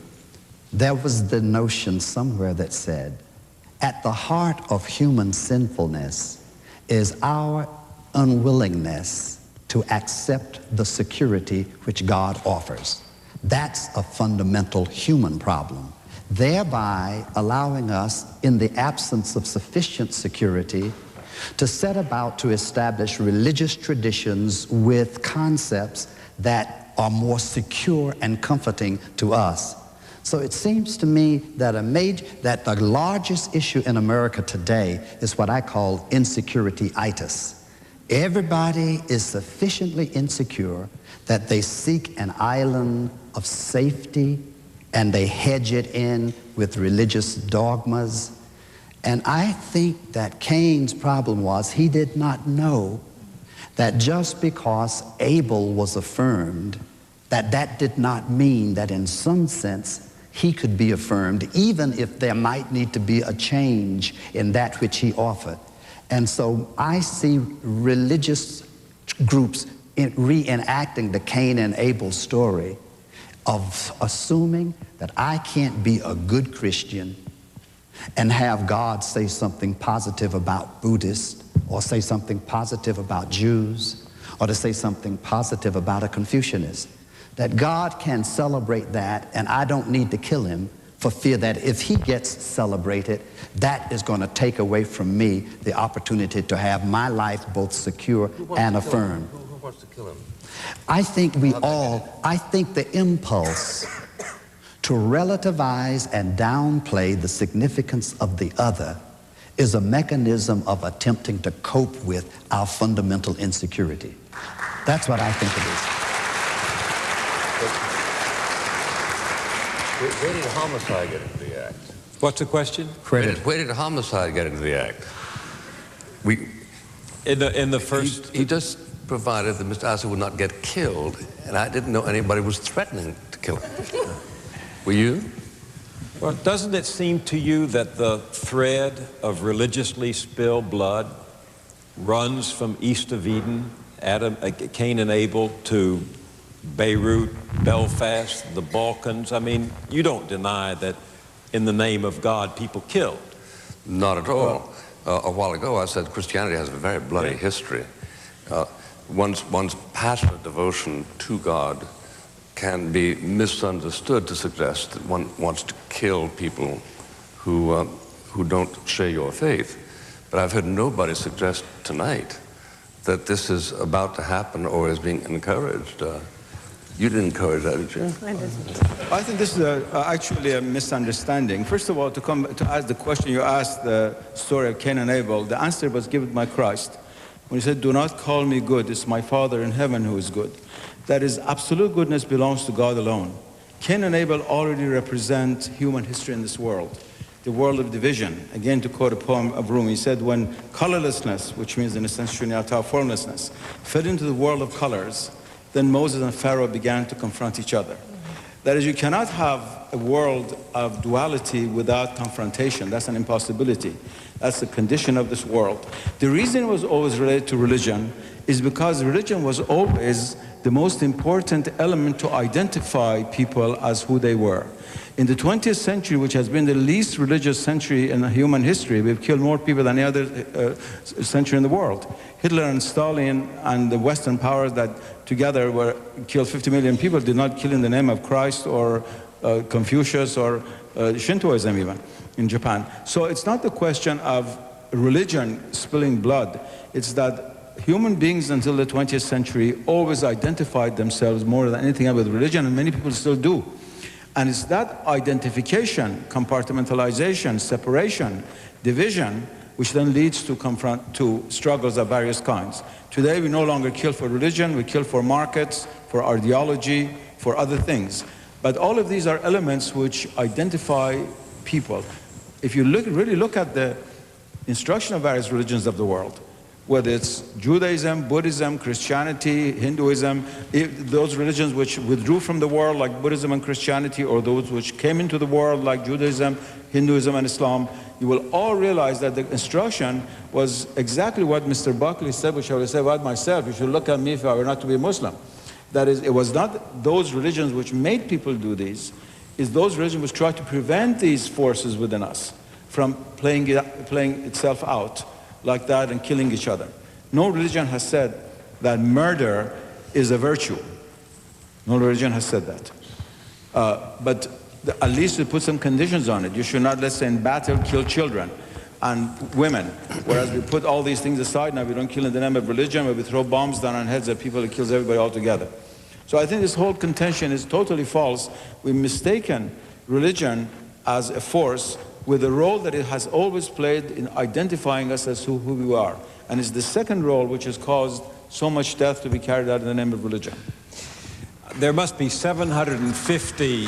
there was the notion somewhere that said, at the heart of human sinfulness is our unwillingness to accept the security which God offers. That's a fundamental human problem, thereby allowing us, in the absence of sufficient security, to set about to establish religious traditions with concepts that are more secure and comforting to us. So it seems to me that the largest issue in America today is what I call insecurity-itis. Everybody is sufficiently insecure that they seek an island of safety and they hedge it in with religious dogmas. And I think that Cain's problem was he did not know that just because Abel was affirmed, that did not mean that in some sense he could be affirmed, even if there might need to be a change in that which he offered. And so I see religious groups reenacting the Cain and Abel story of assuming that I can't be a good Christian and have God say something positive about Buddhists, or say something positive about Jews, or to say something positive about a Confucianist. That God can celebrate that, and I don't need to kill him for fear that if he gets celebrated, that is going to take away from me the opportunity to have my life both secure and affirmed. Who wants to kill him? I think I think the impulse to relativize and downplay the significance of the other is a mechanism of attempting to cope with our fundamental insecurity. That's what I think it is. Where did homicide get into the act? What's the question? Where did homicide get into the act? In the first... He just provided that Mr. Nasr would not get killed, and I didn't know anybody was threatening to kill him. Were you? Well, doesn't it seem to you that the thread of religiously spilled blood runs from east of Eden, Cain and Abel, to Beirut, Belfast, the Balkans? I mean, you don't deny that in the name of God people killed. Not at all. A while ago I said Christianity has a very bloody history. One's passionate devotion to God can be misunderstood to suggest that one wants to kill people who don't share your faith. But I've heard nobody suggest tonight that this is about to happen or is being encouraged. You didn't encourage that, did you? I think this is actually a misunderstanding. First of all, to ask the question you asked, the story of Cain and Abel, the answer was given by Christ. When he said, "Do not call me good, it's my Father in heaven who is good." That is, absolute goodness belongs to God alone. Cain and Abel already represent human history in this world, the world of division. Again, to quote a poem of Rumi, he said, when colorlessness, which means in a sense formlessness, fed into the world of colors, then Moses and Pharaoh began to confront each other. That is, you cannot have a world of duality without confrontation. That's an impossibility. That's the condition of this world. The reason it was always related to religion is because religion was always the most important element to identify people as who they were. In the 20th century, which has been the least religious century in human history, we've killed more people than any other century in the world. Hitler and Stalin and the Western powers that together killed 50 million people did not kill in the name of Christ or Confucius or Shintoism even in Japan. So it's not the question of religion spilling blood. It's that human beings until the 20th century always identified themselves more than anything else with religion, and many people still do. And it's that identification, compartmentalization, separation, division, which then leads to struggles of various kinds. Today we no longer kill for religion, we kill for markets, for ideology, for other things. But all of these are elements which identify people. If you really look at the instruction of various religions of the world, whether it's Judaism, Buddhism, Christianity, Hinduism, those religions which withdrew from the world like Buddhism and Christianity, or those which came into the world like Judaism, Hinduism, and Islam, you will all realize that the instruction was exactly what Mr. Buckley said, which I will say about myself. You should look at me if I were not to be a Muslim. That is, it was not those religions which made people do these, it's those religions which try to prevent these forces within us from playing itself out like that and killing each other. No religion has said that murder is a virtue. No religion has said that. But at least you put some conditions on it. You should not, let's say, in battle, kill children and women. Whereas we put all these things aside, now we don't kill in the name of religion, but we throw bombs down on heads of people, it kills everybody altogether. So I think this whole contention is totally false. We've mistaken religion as a force with the role that it has always played in identifying us as who we are. And it's the second role which has caused so much death to be carried out in the name of religion. There must be 750,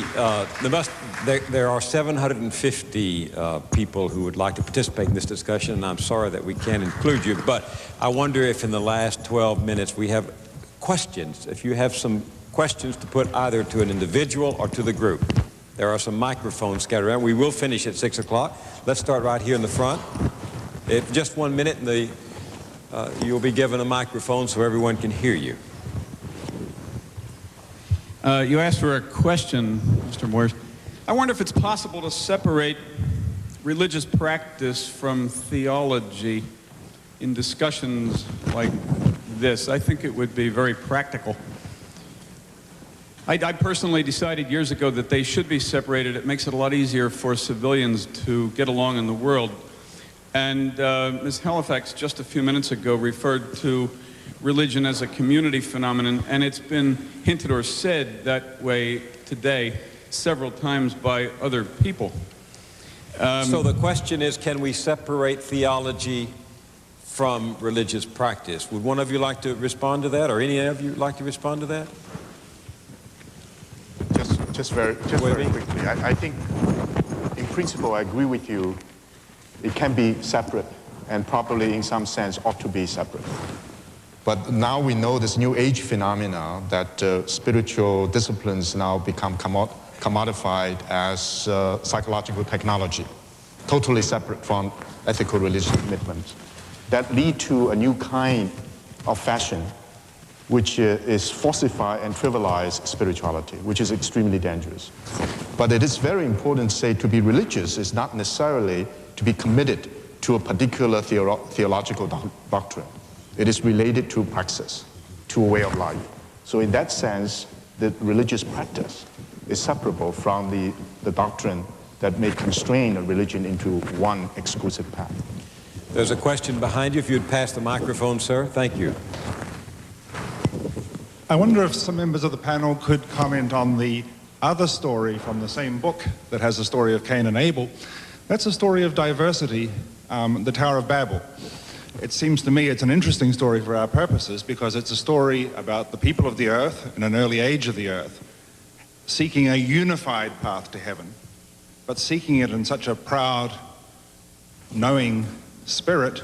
there are 750 people who would like to participate in this discussion, and I'm sorry that we can't include you, but I wonder if in the last 12 minutes we have questions, if you have some questions to put either to an individual or to the group. There are some microphones scattered around. We will finish at 6 o'clock. Let's start right here in the front. If just 1 minute, and you'll be given a microphone so everyone can hear you. You asked for a question, Mr. Moyers. I wonder if it's possible to separate religious practice from theology in discussions like this. I think it would be very practical. I personally decided years ago that they should be separated. It makes it a lot easier for civilians to get along in the world. And Ms. Halifax just a few minutes ago referred to religion as a community phenomenon, and it's been hinted or said that way today several times by other people. So the question is, can we separate theology from religious practice? Would one of you like to respond to that, or any of you like to respond to that? Just very quickly. I think, in principle, I agree with you. It can be separate, and probably, in some sense, ought to be separate. But now we know this new age phenomena that spiritual disciplines now become commodified as psychological technology, totally separate from ethical religious commitments, that lead to a new kind of fashion which is falsify and trivialize spirituality, which is extremely dangerous. But it is very important to say to be religious is not necessarily to be committed to a particular theological doctrine. It is related to praxis, to a way of life. So in that sense, the religious practice is separable from the doctrine that may constrain a religion into one exclusive path. There's a question behind you. If you'd pass the microphone, sir. Thank you. I wonder if some members of the panel could comment on the other story from the same book that has the story of Cain and Abel. That's a story of diversity, the Tower of Babel. It seems to me it's an interesting story for our purposes because it's a story about the people of the earth in an early age of the earth seeking a unified path to heaven, but seeking it in such a proud, knowing spirit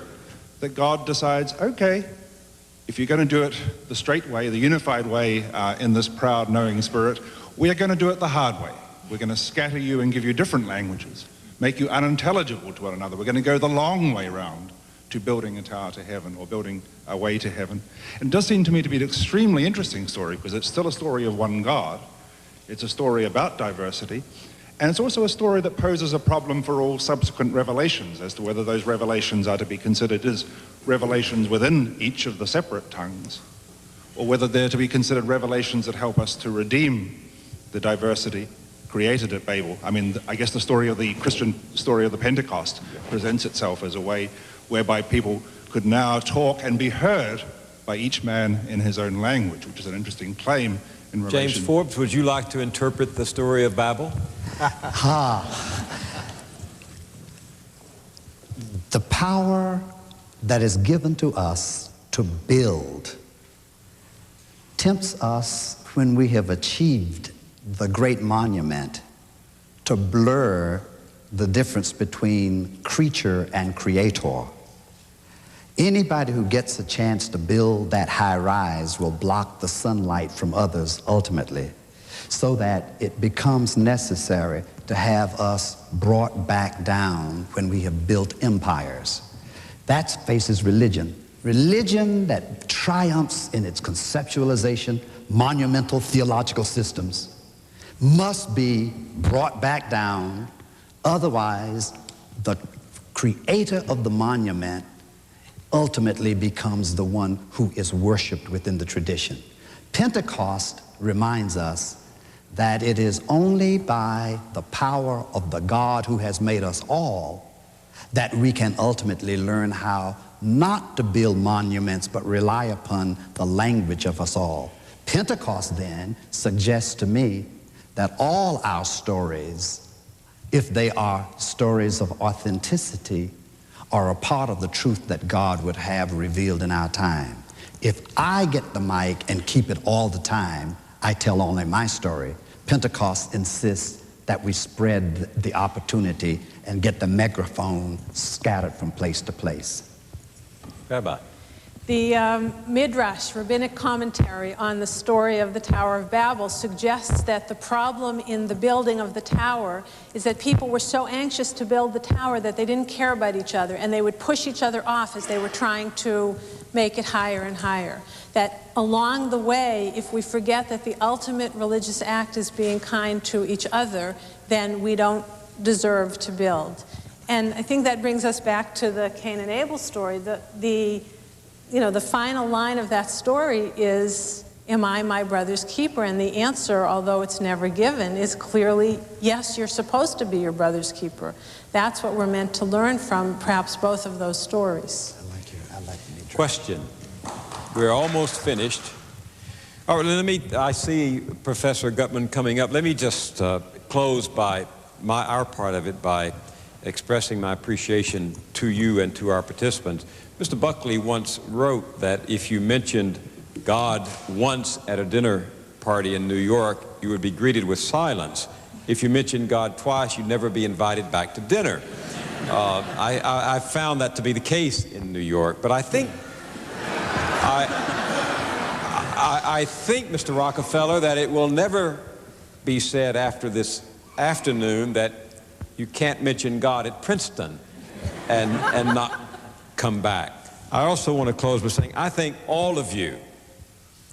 that God decides, okay, if you're going to do it the straight way, the unified way in this proud, knowing spirit, we are going to do it the hard way. We're going to scatter you and give you different languages, make you unintelligible to one another. We're going to go the long way round to building a tower to heaven or building a way to heaven. It does seem to me to be an extremely interesting story because it's still a story of one God. It's a story about diversity. And it's also a story that poses a problem for all subsequent revelations as to whether those revelations are to be considered as revelations within each of the separate tongues, or whether they're to be considered revelations that help us to redeem the diversity created at Babel. I mean, I guess the story of the Christian story of the Pentecost presents itself as a way whereby people could now talk and be heard by each man in his own language, which is an interesting claim in relation. James Forbes, would you like to interpret the story of Babel? The power that is given to us to build tempts us when we have achieved the great monument to blur the difference between creature and creator. Anybody who gets a chance to build that high rise will block the sunlight from others ultimately, so that it becomes necessary to have us brought back down when we have built empires. That faces religion. Religion that triumphs in its conceptualization, monumental theological systems, must be brought back down. Otherwise, the creator of the monument ultimately becomes the one who is worshiped within the tradition. Pentecost reminds us that it is only by the power of the God who has made us all that we can ultimately learn how not to build monuments but rely upon the language of us all. Pentecost then suggests to me that all our stories, if they are stories of authenticity, are a part of the truth that God would have revealed in our time. If I get the mic and keep it all the time, I tell only my story. Pentecost insists that we spread the opportunity and get the megaphone scattered from place to place. Rabbi. The Midrash, rabbinic commentary on the story of the Tower of Babel, suggests that the problem in the building of the tower is that people were so anxious to build the tower that they didn't care about each other, and they would push each other off as they were trying to make it higher and higher. That along the way, if we forget that the ultimate religious act is being kind to each other, then we don't deserve to build. And I think that brings us back to the Cain and Abel story. The final line of that story is, am I my brother's keeper? And the answer, although it's never given, is clearly, yes, you're supposed to be your brother's keeper. That's what we're meant to learn from perhaps both of those stories. I like the Question. We're almost finished. All right, I see Professor Gutmann coming up. Let me just close by our part of it by expressing my appreciation to you and to our participants. Mr. Buckley once wrote that if you mentioned God once at a dinner party in New York, you would be greeted with silence. If you mentioned God twice, you'd never be invited back to dinner. I found that to be the case in New York, but I think, Mr. Rockefeller, that it will never be said after this afternoon that you can't mention God at Princeton and not come back. I also want to close by saying I think all of you,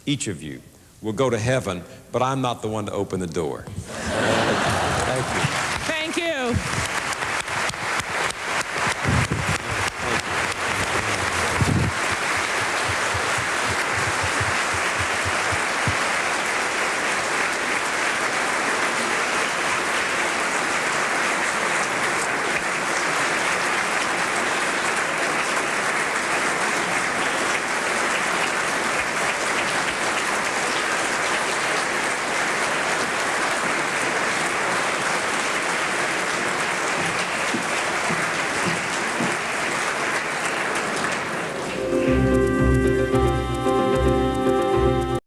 each of you, will go to heaven, but I'm not the one to open the door.